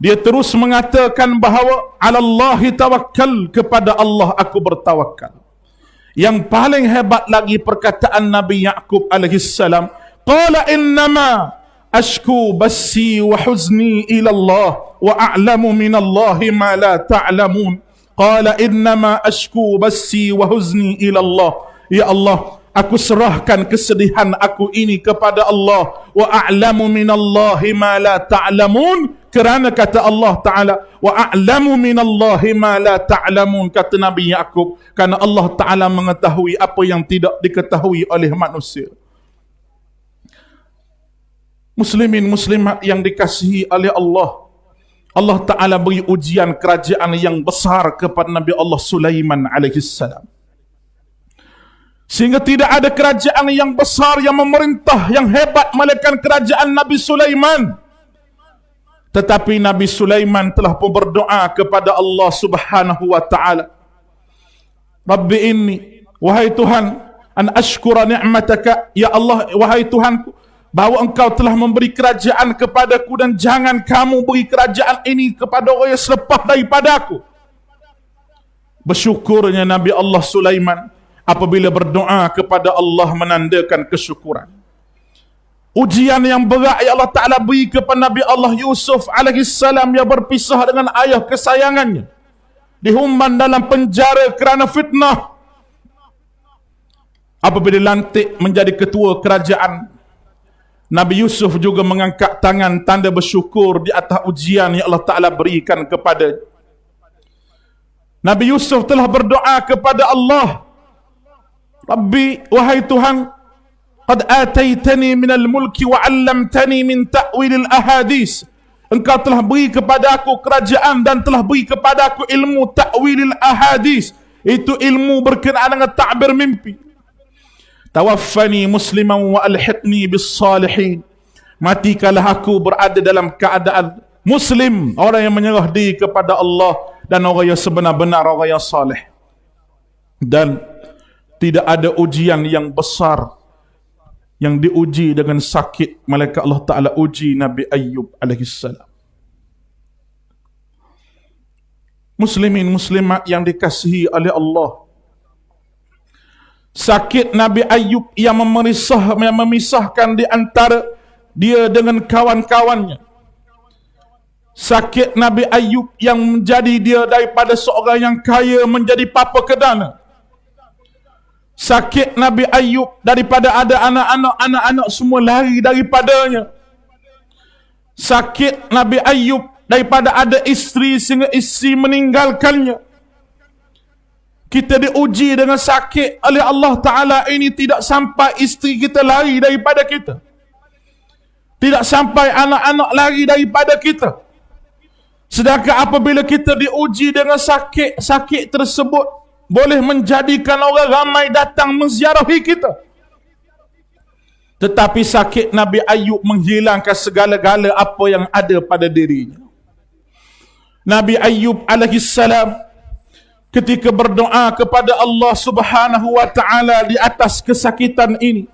dia terus mengatakan bahawa 'alallahi tawakkal, kepada Allah aku bertawakal. Yang paling hebat lagi perkataan Nabi Ya'qub alaihissalam, qala innama ashku bassi wa huzni ila Allah wa a'lamu min Allahi ma la ta'lamun. Qala innama ashku bassi wa huzni ila Allah. Ya Allah, aku serahkan kesedihan aku ini kepada Allah. Wa a'lamu min Allahi ma la ta'lamun. Kerana kata Allah Ta'ala, wa a'lamu min Allahi ma la ta'lamun, kata Nabi Ya'qub, kerana Allah Ta'ala mengetahui apa yang tidak diketahui oleh manusia. Muslimin muslimat yang dikasihi oleh Allah, Allah Ta'ala beri ujian kerajaan yang besar kepada Nabi Allah Sulaiman alaihissalam. Sehingga tidak ada kerajaan yang besar yang memerintah, yang hebat melainkan kerajaan Nabi Sulaiman. Tetapi Nabi Sulaiman telah pun berdoa kepada Allah Subhanahu wa Ta'ala, Rabbi inni, wahai Tuhan, an ashkura ni'mataka, ya Allah, wahai Tuhanku, bahawa engkau telah memberi kerajaan kepadaku dan jangan kamu beri kerajaan ini kepada orang yang selepas daripada aku. Bersyukurnya Nabi Allah Sulaiman apabila berdoa kepada Allah menandakan kesyukuran. Ujian yang berat yang Allah Ta'ala beri kepada Nabi Allah Yusuf alaihissalam yang berpisah dengan ayah kesayangannya, dihumban dalam penjara kerana fitnah. Apabila dilantik menjadi ketua kerajaan, Nabi Yusuf juga mengangkat tangan tanda bersyukur di atas ujian yang Allah Ta'ala berikan kepada. Nabi Yusuf telah berdoa kepada Allah, Rabbi, wahai Tuhan, qad ataitani minal mulki wa 'allamtani min ta'wilil ahadis. Engkau telah beri kepada aku kerajaan dan telah beri kepada aku ilmu ta'wilil ahadis, Itu ilmu berkenaan dengan ta'bir mimpi. Tawaffani musliman wa alhiqni bis salihin. Matikanlah aku berada dalam keadaan muslim, orang yang menyerah diri kepada Allah, dan orang yang sebenar-benar orang yang saleh. Dan tidak ada ujian yang besar yang diuji dengan sakit malaikat Allah Ta'ala uji Nabi Ayyub alaihissalam. Muslimin muslimat yang dikasihi oleh Allah, sakit Nabi Ayyub yang memisahkan di antara dia dengan kawan-kawannya. Sakit Nabi Ayyub yang menjadi dia daripada seorang yang kaya menjadi papa kedana. Sakit Nabi Ayyub daripada ada anak-anak semua lari daripadanya. Sakit Nabi Ayyub daripada ada isteri sehingga isteri meninggalkannya. Kita diuji dengan sakit oleh Allah Ta'ala ini, tidak sampai isteri kita lari daripada kita, tidak sampai anak-anak lari daripada kita. Sedangkan apabila kita diuji dengan sakit, sakit tersebut boleh menjadikan orang ramai datang menziarahi kita. Tetapi sakit Nabi Ayyub menghilangkan segala-gala apa yang ada pada dirinya. Nabi Ayyub alaihissalam ketika berdoa kepada Allah Subhanahu wa Ta'ala di atas kesakitan ini,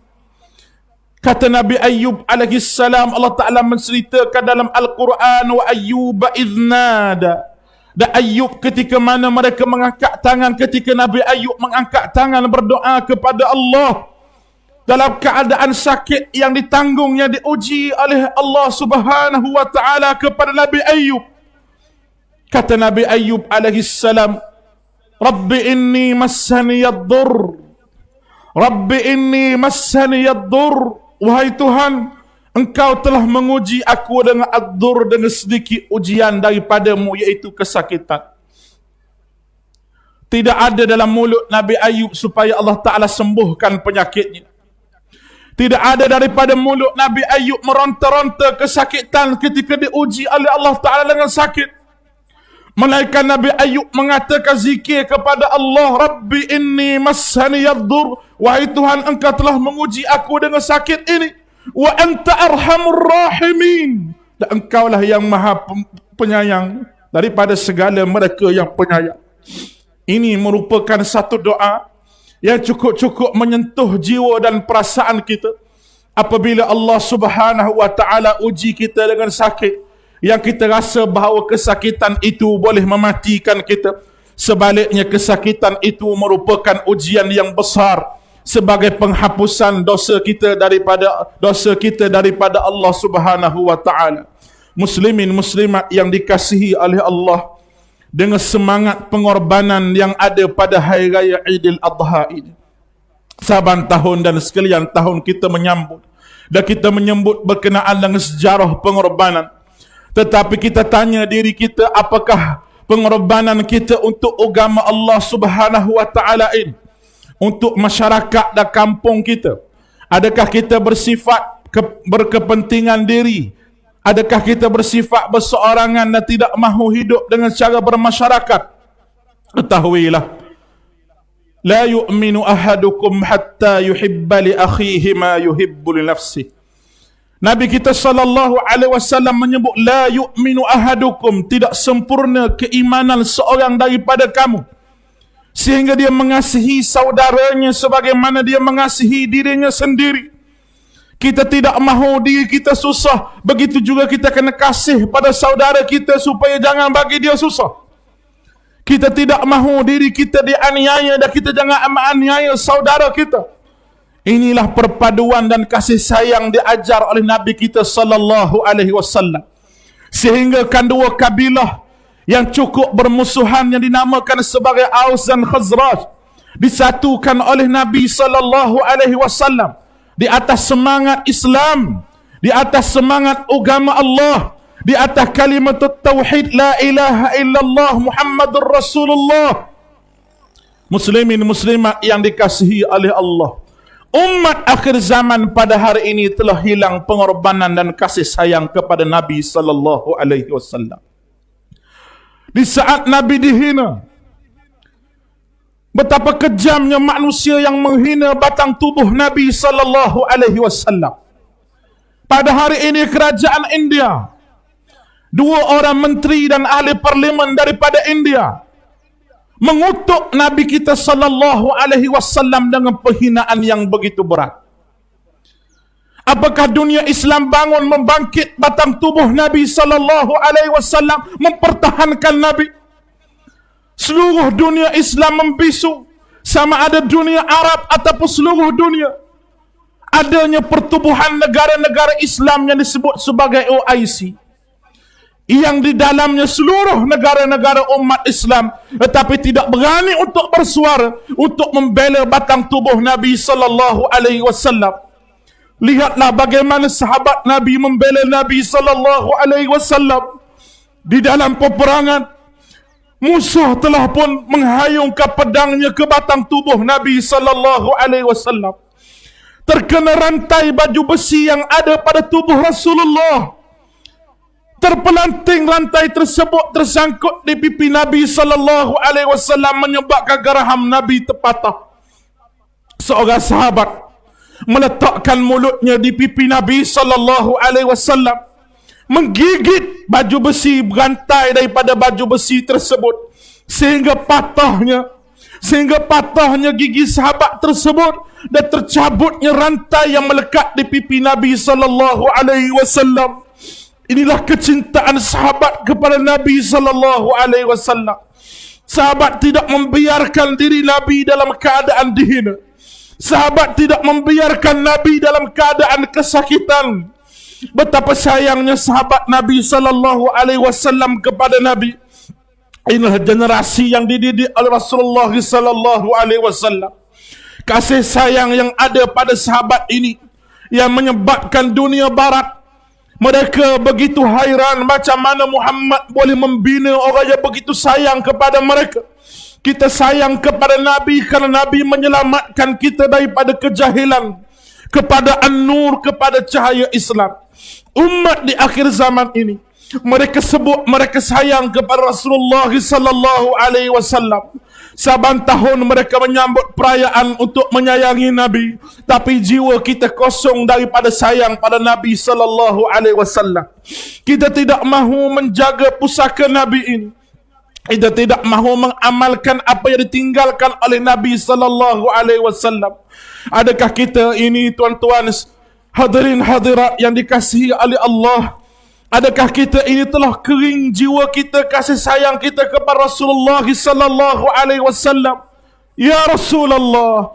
kata Nabi Ayyub alaihissalam, Allah Ta'ala menceritakan dalam Al-Quran, wa ayyuba idnada, dan Ayyub ketika mana mereka mengangkat tangan, ketika Nabi Ayyub mengangkat tangan berdoa kepada Allah dalam keadaan sakit yang ditanggungnya, diuji oleh Allah Subhanahu wa Ta'ala kepada Nabi Ayyub. Kata Nabi Ayyub alaihissalam, Rabbi inni massani yad-dur, Rabbi inni massani yad-dur, wahai Tuhan, Engkau telah menguji aku dengan ad-dur, dengan sedikit ujian daripadamu, iaitu kesakitan. Tidak ada dalam mulut Nabi Ayyub supaya Allah Ta'ala sembuhkan penyakitnya. Tidak ada daripada mulut Nabi Ayyub meronta-ronta kesakitan ketika diuji oleh Allah Ta'ala dengan sakit. Melainkan Nabi Ayyub mengatakan zikir kepada Allah, Rabbi inni massani yad-dur, wahai Tuhan, Engkau telah menguji aku dengan sakit ini, wa anta arhamur rahimin, dan Engkaulah yang maha penyayang daripada segala mereka yang penyayang. Ini merupakan satu doa yang cukup-cukup menyentuh jiwa dan perasaan kita apabila Allah Subhanahu wa Ta'ala uji kita dengan sakit yang kita rasa bahawa kesakitan itu boleh mematikan kita. Sebaliknya, kesakitan itu merupakan ujian yang besar sebagai penghapusan dosa kita daripada Allah Subhanahu wa Ta'ala. Muslimin muslimat yang dikasihi oleh Allah, dengan semangat pengorbanan yang ada pada hari raya Idul Adha ini, saban tahun dan sekalian tahun kita menyambut, dan kita menyambut berkenaan dengan sejarah pengorbanan. Tetapi kita tanya diri kita, apakah pengorbanan kita untuk agama Allah Subhanahu wa Ta'ala ini, untuk masyarakat dan kampung kita? Adakah kita bersifat berkepentingan diri? Adakah kita bersifat berseorangan dan tidak mahu hidup dengan cara bermasyarakat? Ketahuilah, la yu'minu ahadukum hatta yuhibba li akhihi ma yuhibbu li nafsihi. Nabi kita sallallahu alaihi wasallam menyebut, la yu'minu ahadukum, tidak sempurna keimanan seorang daripada kamu sehingga dia mengasihi saudaranya sebagaimana dia mengasihi dirinya sendiri. Kita tidak mahu diri kita susah, begitu juga kita kena kasih pada saudara kita supaya jangan bagi dia susah. Kita tidak mahu diri kita dianiaya dan kita jangan menganiaya saudara kita. Inilah perpaduan dan kasih sayang diajar oleh Nabi kita sallallahu alaihi wasallam. Sehingga dua kabilah yang cukup bermusuhan yang dinamakan sebagai Aus dan Khazraj disatukan oleh Nabi sallallahu alaihi wasallam di atas semangat Islam, di atas semangat agama Allah, di atas kalimat tauhid la ilaha illallah Muhammadur Rasulullah. Muslimin muslimat yang dikasihi oleh Allah, umat akhir zaman pada hari ini telah hilang pengorbanan dan kasih sayang kepada Nabi sallallahu alaihi wasallam. Di saat Nabi dihina, Betapa kejamnya manusia yang menghina batang tubuh Nabi sallallahu alaihi wasallam. Pada hari ini kerajaan India, 2 orang menteri dan ahli parlimen daripada India mengutuk Nabi kita sallallahu alaihi wasallam dengan penghinaan yang begitu berat. Apakah dunia Islam bangun membangkit batang tubuh Nabi sallallahu alaihi wasallam, mempertahankan Nabi? Seluruh dunia Islam membisu, sama ada dunia Arab ataupun seluruh dunia, adanya pertubuhan negara-negara Islam yang disebut sebagai OIC, yang di dalamnya seluruh negara-negara umat Islam tetapi tidak berani untuk bersuara untuk membela batang tubuh Nabi sallallahu alaihi wasallam. Lihatlah bagaimana sahabat Nabi membela Nabi sallallahu alaihi wasallam di dalam peperangan. Musuh telah pun menghayungkan pedangnya ke batang tubuh Nabi sallallahu alaihi wasallam. Terkena rantai baju besi yang ada pada tubuh Rasulullah. Terpelanting rantai tersebut tersangkut di pipi Nabi sallallahu alaihi wasallam, menyebabkan geraham Nabi terpatah. Seorang sahabat meletakkan mulutnya di pipi Nabi sallallahu alaihi wasallam, menggigit baju besi, berantai daripada baju besi tersebut sehingga patahnya gigi sahabat tersebut dan tercabutnya rantai yang melekat di pipi Nabi sallallahu alaihi wasallam. Inilah kecintaan sahabat kepada Nabi sallallahu alaihi wasallam. Sahabat tidak membiarkan diri Nabi dalam keadaan dihina. Sahabat tidak membiarkan Nabi dalam keadaan kesakitan. Betapa sayangnya sahabat Nabi sallallahu alaihi wasallam kepada Nabi. Inilah generasi yang dididik oleh Rasulullah sallallahu alaihi wasallam. Kasih sayang yang ada pada sahabat ini yang menyebabkan dunia barat mereka begitu hairan macam mana Muhammad boleh membina orang yang begitu sayang kepada mereka. Kita sayang kepada Nabi kerana Nabi menyelamatkan kita daripada kejahilan kepada an-nur, kepada cahaya Islam. Umat di akhir zaman ini mereka sebut mereka sayang kepada Rasulullah sallallahu alaihi wasallam. Saban tahun mereka menyambut perayaan untuk menyayangi Nabi, tapi jiwa kita kosong daripada sayang pada Nabi sallallahu alaihi wasallam. Kita tidak mahu menjaga pusaka Nabi ini. Kita tidak mahu mengamalkan apa yang ditinggalkan oleh Nabi sallallahu alaihi wasallam. Adakah kita ini, tuan-tuan hadirin hadirat yang dikasihi oleh Allah, adakah kita ini telah kering jiwa kita, kasih sayang kita kepada Rasulullah sallallahu alaihi wasallam? Ya Rasulullah,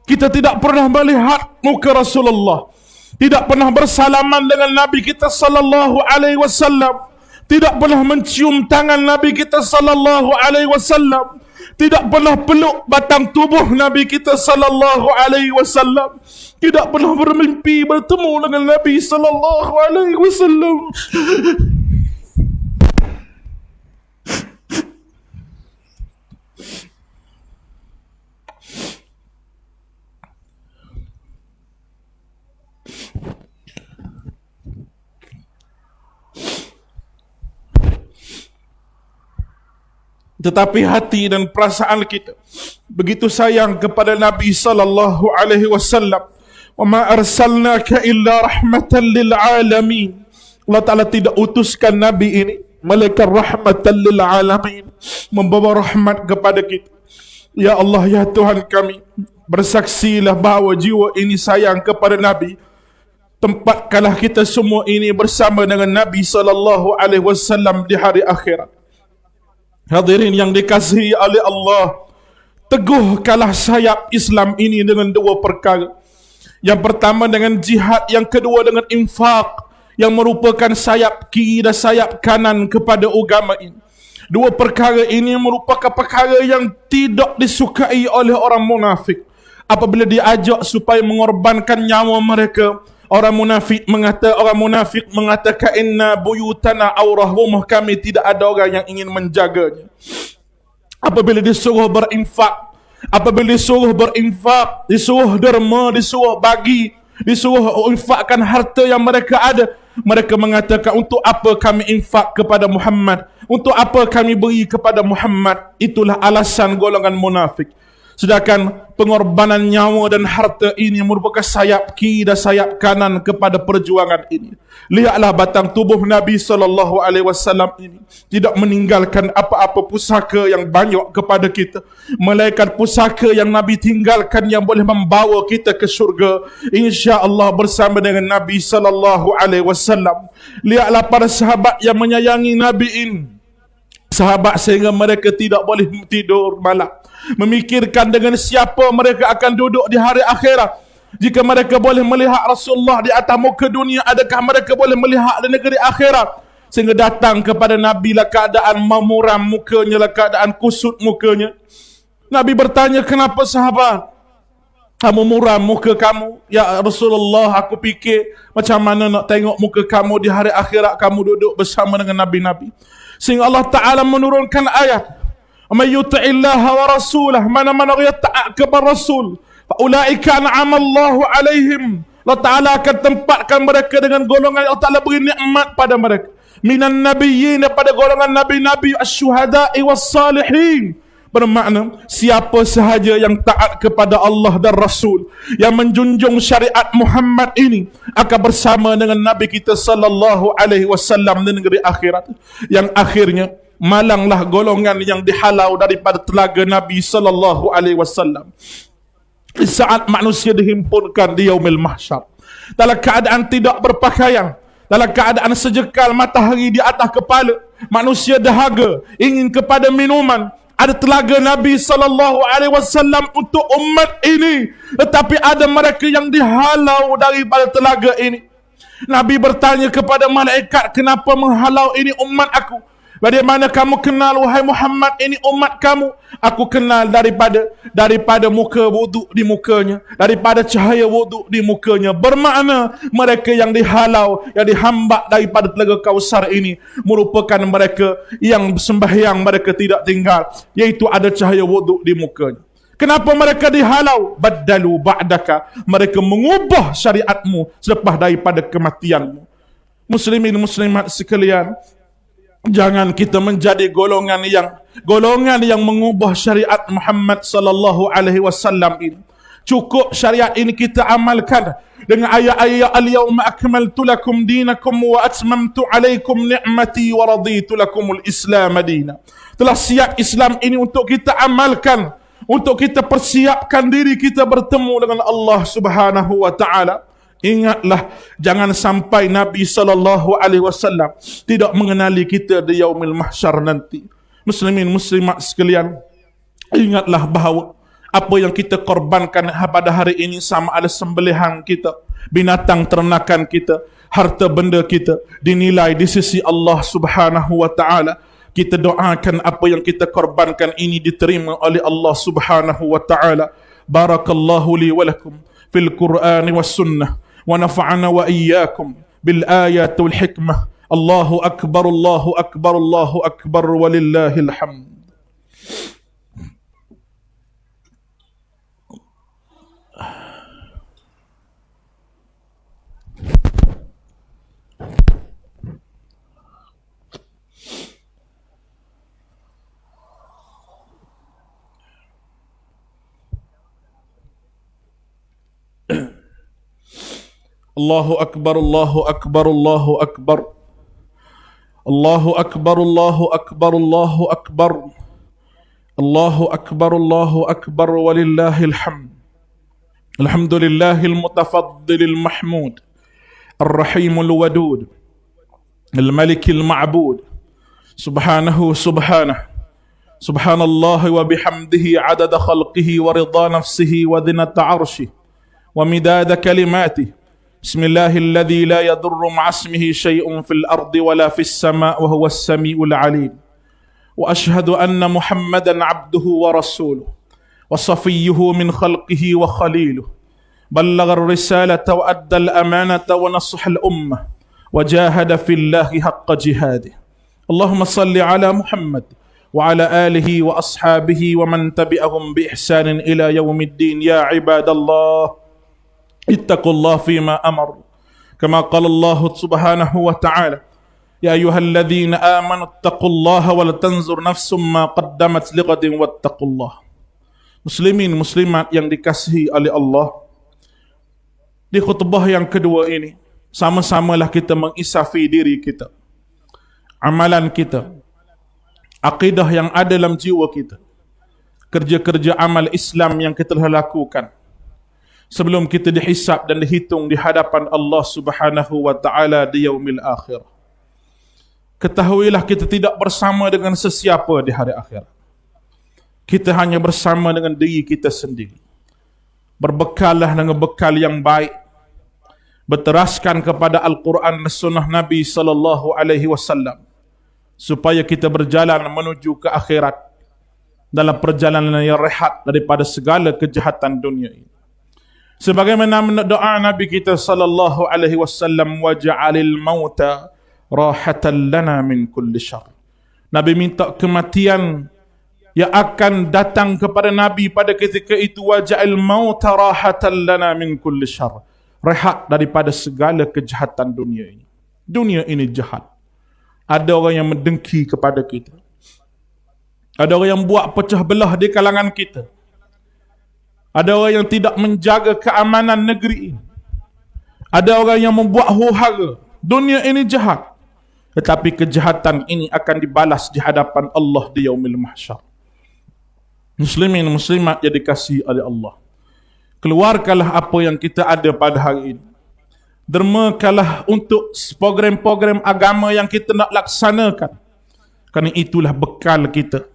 kita tidak pernah melihat muka Rasulullah, tidak pernah bersalaman dengan Nabi kita sallallahu alaihi wasallam, tidak pernah mencium tangan Nabi kita sallallahu alaihi wasallam, tidak pernah peluk batang tubuh Nabi kita sallallahu alaihi wasallam, tidak pernah bermimpi bertemu dengan Nabi sallallahu alaihi wasallam. Tetapi hati dan perasaan kita begitu sayang kepada Nabi sallallahu alaihi wasallam. Wa ma arsalnaka illa rahmatan lil alamin. Allah Taala tidak utuskan Nabi ini melainkan rahmatan lil alamin, membawa rahmat kepada kita. Ya Allah, ya Tuhan kami, bersaksilah bahawa jiwa ini sayang kepada Nabi. Tempatkanlah kita semua ini bersama dengan Nabi sallallahu alaihi wasallam di hari akhirat. Hadirin yang dikasihi oleh Allah, teguhkanlah sayap Islam ini dengan 2 perkara. Yang pertama dengan jihad, yang kedua dengan infak, yang merupakan sayap kiri dan sayap kanan kepada agama ini. 2 perkara ini merupakan perkara yang tidak disukai oleh orang munafik. Apabila diajak supaya mengorbankan nyawa mereka, orang munafik mengatakan inna buyutana aurah, rumah kami tidak ada orang yang ingin menjaganya. Apabila disuruh berinfak, disuruh derma, disuruh bagi, disuruh infakkan harta yang mereka ada, mereka mengatakan untuk apa kami infak kepada Muhammad, untuk apa kami beri kepada Muhammad. Itulah alasan golongan munafik. Sedangkan pengorbanan nyawa dan harta ini merupakan sayap kiri dan sayap kanan kepada perjuangan ini. Lihatlah batang tubuh Nabi SAW ini tidak meninggalkan apa-apa pusaka yang banyak kepada kita, melainkan pusaka yang Nabi tinggalkan yang boleh membawa kita ke syurga insya-Allah bersama dengan Nabi SAW. Lihatlah para sahabat yang menyayangi Nabi ini, sahabat sehingga mereka tidak boleh tidur malam, memikirkan dengan siapa mereka akan duduk di hari akhirat. Jika mereka boleh melihat Rasulullah di atas muka dunia, adakah mereka boleh melihat di negeri akhirat? Sehingga datang kepada Nabi lah keadaan memuram mukanya, lah keadaan kusut mukanya. Nabi bertanya, kenapa sahabat? Kamu muram muka kamu? Ya Rasulullah, aku fikir macam mana nak tengok muka kamu di hari akhirat, kamu duduk bersama dengan Nabi-Nabi. Sehingga Allah Ta'ala menurunkan ayat, "Man yuti'illaha wa rasulah", mana-mana dia taat kepada Rasul, faulaika an'amallahu alaihim, Allah Ta'ala akan tempatkan mereka dengan golongan Allah Ta'ala beri nikmat pada mereka. Minan nabiyyin, pada golongan nabi-nabi, asyuhada'i wassalihin. Bermakna siapa sahaja yang taat kepada Allah dan Rasul, yang menjunjung syariat Muhammad ini, akan bersama dengan Nabi kita sallallahu alaihi wasallam di negeri akhirat. Yang akhirnya malanglah golongan yang dihalau daripada telaga Nabi sallallahu alaihi wasallam di saat manusia dihimpunkan di yaumil mahsyar, dalam keadaan tidak berpakaian, dalam keadaan sejekal matahari di atas kepala, manusia dahaga, ingin kepada minuman. Ada telaga Nabi SAW untuk umat ini, tetapi ada mereka yang dihalau daripada telaga ini. Nabi bertanya kepada malaikat, kenapa menghalau ini umat aku? Bagaimana kamu kenal wahai Muhammad ini umat kamu? Aku kenal daripada muka wuduk di mukanya, daripada cahaya wuduk di mukanya. Bermakna mereka yang dihalau, yang dihambak daripada telaga Kausar ini merupakan mereka yang sembahyang mereka tidak tinggal, iaitu ada cahaya wuduk di mukanya. Kenapa mereka dihalau? Baddalu ba'daka, mereka mengubah syariatmu selepas daripada kematianmu. Muslimin muslimat sekalian, jangan kita menjadi golongan yang mengubah syariat Muhammad sallallahu alaihi wasallam ini. Cukup syariat ini kita amalkan dengan ayat-ayat al-yawma akmaltu lakum dinakum wa atmamtu alaikum ni'mati wa raditu lakumul Islam madina. Telah siap Islam ini untuk kita amalkan, untuk kita persiapkan diri kita bertemu dengan Allah Subhanahu wa taala. Ingatlah, jangan sampai Nabi SAW tidak mengenali kita di yaumil mahsyar nanti. Muslimin muslimat sekalian, ingatlah bahawa apa yang kita korbankan pada hari ini, sama ada sembelihan kita, binatang ternakan kita, harta benda kita, dinilai di sisi Allah Subhanahu wa taala. Kita doakan apa yang kita korbankan ini diterima oleh Allah Subhanahu wa taala. Barakallahu li wa lakum fil Qur'ani was sunnah, ونفعنا وإياكم بالآيات والحكمة. الله أكبر الله أكبر الله أكبر ولله الحمد. الله أكبر الله أكبر الله أكبر الله أكبر الله أكبر الله أكبر الله أكبر الله أكبر ولله الحمد. الحمد لله المتفضل المحمود الرحيم الودود الملك المعبود سبحانه سبحانه سبحان الله وبحمده عدد خلقه ورضا نفسه وزنة عرشه ومداد كلماته. بسم الله الذي لا يضر مع اسمه شيء في الأرض ولا في السماء وهو السميع العليم. وأشهد أن محمدا عبده ورسوله وصفيه من خلقه وخليله، بلغ الرسالة وأدى الأمانة ونصح الأمة وجاهد في الله حق جهاده. اللهم صل على محمد وعلى آله وأصحابه ومن تبعهم بإحسان إلى يوم الدين. يا عباد الله اتقوا الله فيما أمر، كما قال الله سبحانه وتعالى: يا أيها الذين آمنوا اتقوا الله ولتنظر نفس ما قدمت لغد واتقوا الله. Muslimin muslimat yang dikasihi oleh Allah, di khutbah yang kedua ini sama-samalah kita mengisafi diri kita, amalan kita, akidah yang ada dalam jiwa kita, kerja-kerja amal Islam yang kita telah lakukan sebelum kita dihisab dan dihitung di hadapan Allah Subhanahu wa taala di yaumil akhir. Ketahuilah kita tidak bersama dengan sesiapa di hari akhirat. Kita hanya bersama dengan diri kita sendiri. Berbekallah dengan bekal yang baik, berteraskan kepada Al-Quran dan Sunnah Nabi sallallahu alaihi wasallam supaya kita berjalan menuju ke akhirat dalam perjalanan yang rehat daripada segala kejahatan dunia ini. Sebagaimana doa Nabi kita sallallahu alaihi wasallam, waj'alil mauta rahatan lana min kulli syarr. Nabi minta kematian yang akan datang kepada Nabi pada ketika itu, waj'al mauta rahatan lana min kulli syarr, rehat daripada segala kejahatan dunia ini. Dunia ini jahat. Ada orang yang mendengki kepada kita. Ada orang yang buat pecah belah di kalangan kita. Ada orang yang tidak menjaga keamanan negeri ini. Ada orang yang membuat huru-hara. Dunia ini jahat. Tetapi kejahatan ini akan dibalas di hadapan Allah di yaumil mahsyar. Muslimin muslimat yang dikasihi oleh Allah, keluarkanlah apa yang kita ada pada hari ini. Dermakanlah untuk program-program agama yang kita nak laksanakan. Kerana itulah bekal kita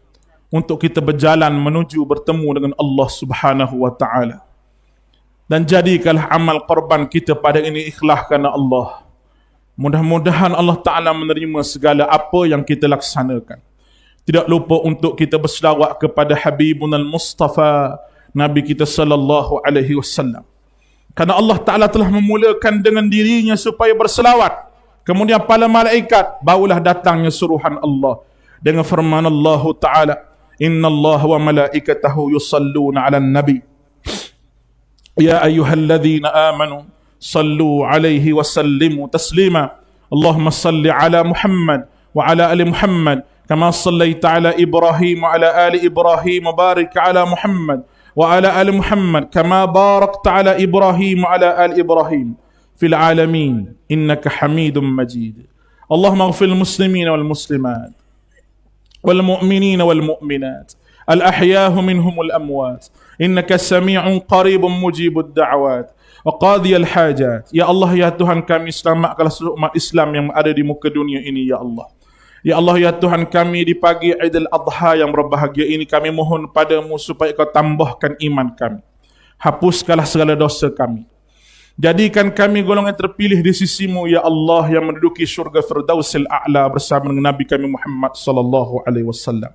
untuk kita berjalan menuju bertemu dengan Allah Subhanahu wa taala. Dan jadikanlah amal korban kita pada ini ikhlas kerana Allah. Mudah-mudahan Allah Ta'ala menerima segala apa yang kita laksanakan. Tidak lupa untuk kita berselawat kepada Habibun al-Mustafa, Nabi kita sallallahu alaihi wasallam. Kerana Allah Ta'ala telah memulakan dengan dirinya supaya berselawat. Kemudian para malaikat, barulah datangnya suruhan Allah. Dengan firman Allah Ta'ala, Inna Allah wa malaikatahu yusalluna ala nabi. Ya ayyuhalladzina amanu sallu alaihi wa sallimu taslima. Allahumma salli ala Muhammad wa ala ali Muhammad kama sallaita ala Ibrahim wa ala ali Ibrahim, barik ala Muhammad wa ala ali Muhammad kama barakta ala Ibrahim wa ala ali Ibrahim fil alamin innaka Hamidum Majid. Allahumma ighfir lil muslimin wal muslimat wal mu'minin wal mu'minat al ahya'u minhum wal amwat innaka sami'un qaribun mujibud da'awat wa qadiyal hajat. Ya Allah, ya Tuhan kami, selamatkanlah seluruh umat Islam yang ada di muka dunia ini, ya Allah. Ya Allah, ya Tuhan kami, di pagi Aidil Adha yang berbahagia ini, kami mohon padamu supaya kau tambahkan iman kami. Hapuskanlah segala dosa kami. Jadikan kami golongan terpilih di sisimu, ya Allah, yang menduduki syurga Firdausil A'la bersama dengan Nabi kami Muhammad sallallahu alaihi wasallam.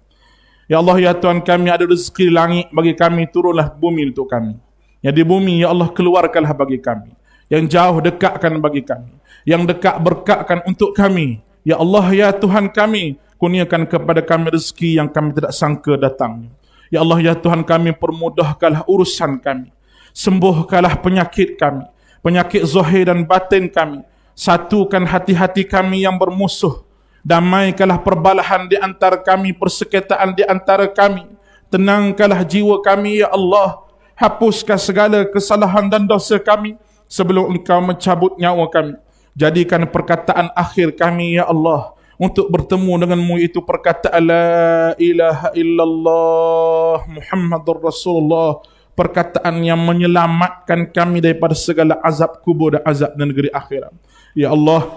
Ya Allah, ya Tuhan kami, ada rezeki langit bagi kami, turunlah bumi untuk kami. Yang di bumi, ya Allah, keluarkanlah bagi kami. Yang jauh dekatkan bagi kami. Yang dekat berkatkan untuk kami. Ya Allah, ya Tuhan kami, kurniakan kepada kami rezeki yang kami tidak sangka datangnya. Ya Allah, ya Tuhan kami, permudahkanlah urusan kami. Sembuhkanlah penyakit kami, penyakit zahir dan batin kami. Satukan hati-hati kami yang bermusuh. Damaikanlah perbalahan di antara kami, persekitaran di antara kami. Tenangkanlah jiwa kami, ya Allah. Hapuskan segala kesalahan dan dosa kami sebelum Engkau mencabut nyawa kami. Jadikan perkataan akhir kami, ya Allah, untuk bertemu denganmu itu perkataan La ilaha illallah Muhammadur Rasulullah. Perkataan yang menyelamatkan kami daripada segala azab kubur dan azab di negeri akhirat. Ya Allah,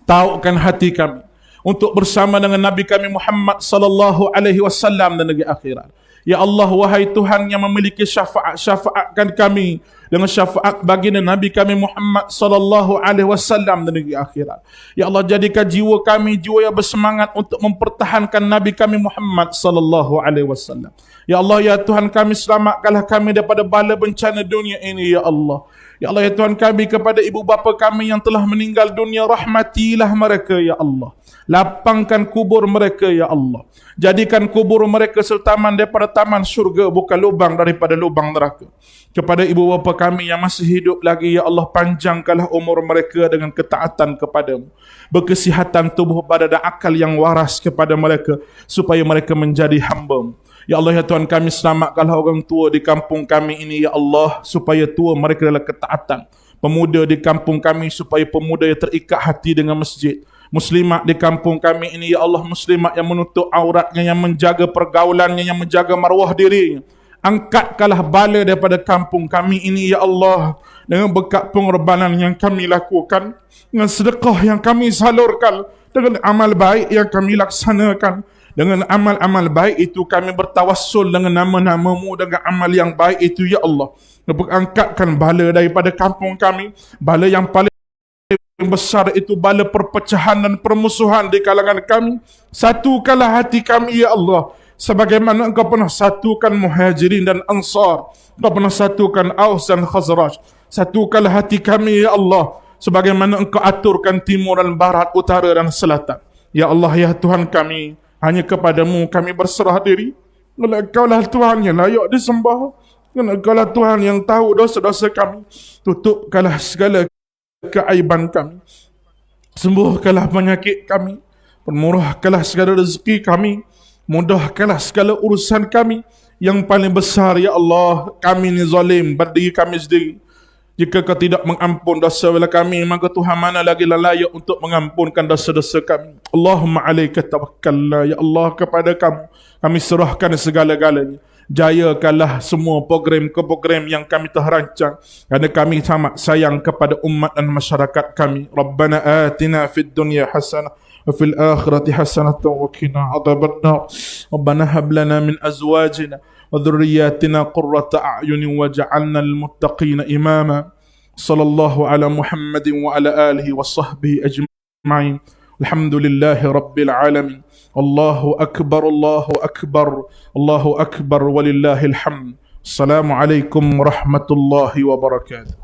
taukkan hati kami untuk bersama dengan Nabi kami Muhammad sallallahu alaihi wasallam di negeri akhirat. Ya Allah, wahai Tuhan yang memiliki syafaat, syafaatkan kami dengan syafaat baginda Nabi kami Muhammad sallallahu alaihi wasallam di negeri akhirat. Ya Allah, jadikan jiwa kami jiwa yang bersemangat untuk mempertahankan Nabi kami Muhammad sallallahu alaihi wasallam. Ya Allah, ya Tuhan kami, selamatkanlah kami daripada bala bencana dunia ini, ya Allah. Ya Allah, ya Tuhan kami, kepada ibu bapa kami yang telah meninggal dunia, rahmatilah mereka, ya Allah. Lapangkan kubur mereka, ya Allah. Jadikan kubur mereka sertaman daripada taman syurga, bukan lubang daripada lubang neraka. Kepada ibu bapa kami yang masih hidup lagi, ya Allah, panjangkanlah umur mereka dengan ketaatan kepadamu. Berkesihatan tubuh, badan dan akal yang waras kepada mereka, supaya mereka menjadi hamba-Mu. Ya Allah, ya Tuhan kami, selamatkanlah orang tua di kampung kami ini, ya Allah, supaya tua mereka dalam ketaatan. Pemuda di kampung kami, supaya pemuda yang terikat hati dengan masjid. Muslimat di kampung kami ini, ya Allah, muslimat yang menutup auratnya, yang menjaga pergaulannya, yang menjaga maruah dirinya. Angkatkanlah bala daripada kampung kami ini, ya Allah, dengan berkat pengorbanan yang kami lakukan, dengan sedekah yang kami salurkan, dengan amal baik yang kami laksanakan. Dengan amal-amal baik itu kami bertawassul dengan nama-nama-Mu, dengan amal yang baik itu, ya Allah. Angkatkan bala daripada kampung kami, bala yang paling besar itu bala perpecahan dan permusuhan di kalangan kami. Satukanlah hati kami, ya Allah, sebagaimana Engkau pernah satukan Muhajirin dan Ansar, Engkau pernah satukan Aus dan Khazraj. Satukanlah hati kami, ya Allah, sebagaimana Engkau aturkan timur dan barat, utara dan selatan. Ya Allah, ya Tuhan kami, hanya kepadamu kami berserah diri. Engkau-lah Tuhan yang layak disembah. Engkau-lah Tuhan yang tahu dosa-dosa kami. Tutupkanlah segala keaiban kami. Sembuhkanlah penyakit kami. Permurahkanlah segala rezeki kami. Mudahkanlah segala urusan kami. Yang paling besar, ya Allah, kami ni zalim pada diri kami sendiri. Jika Kau tidak mengampun dosa bala kami, maka Tuhan mana lagi layak untuk mengampunkan dosa-dosa kami. Allahumma alaika tawakkalna, ya Allah, kepada Kamu kami serahkan segala-galanya. Jayakanlah semua program-program yang kami telah rancang, kerana kami sangat sayang kepada umat dan masyarakat kami. Rabbana atina fid dunya hasanah وفي الآخرة حسنة وقنا عذاب النار ربنا هب لنا من أزواجنا وذرياتنا قرة أعين وجعلنا للمتقين إماما صلى الله على محمد وعلى آله وصحبه أجمعين الحمد لله رب العالمين الله أكبر الله أكبر الله أكبر ولله الحمد السلام عليكم ورحمة الله وبركاته.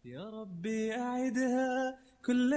يا ربي أعدها كل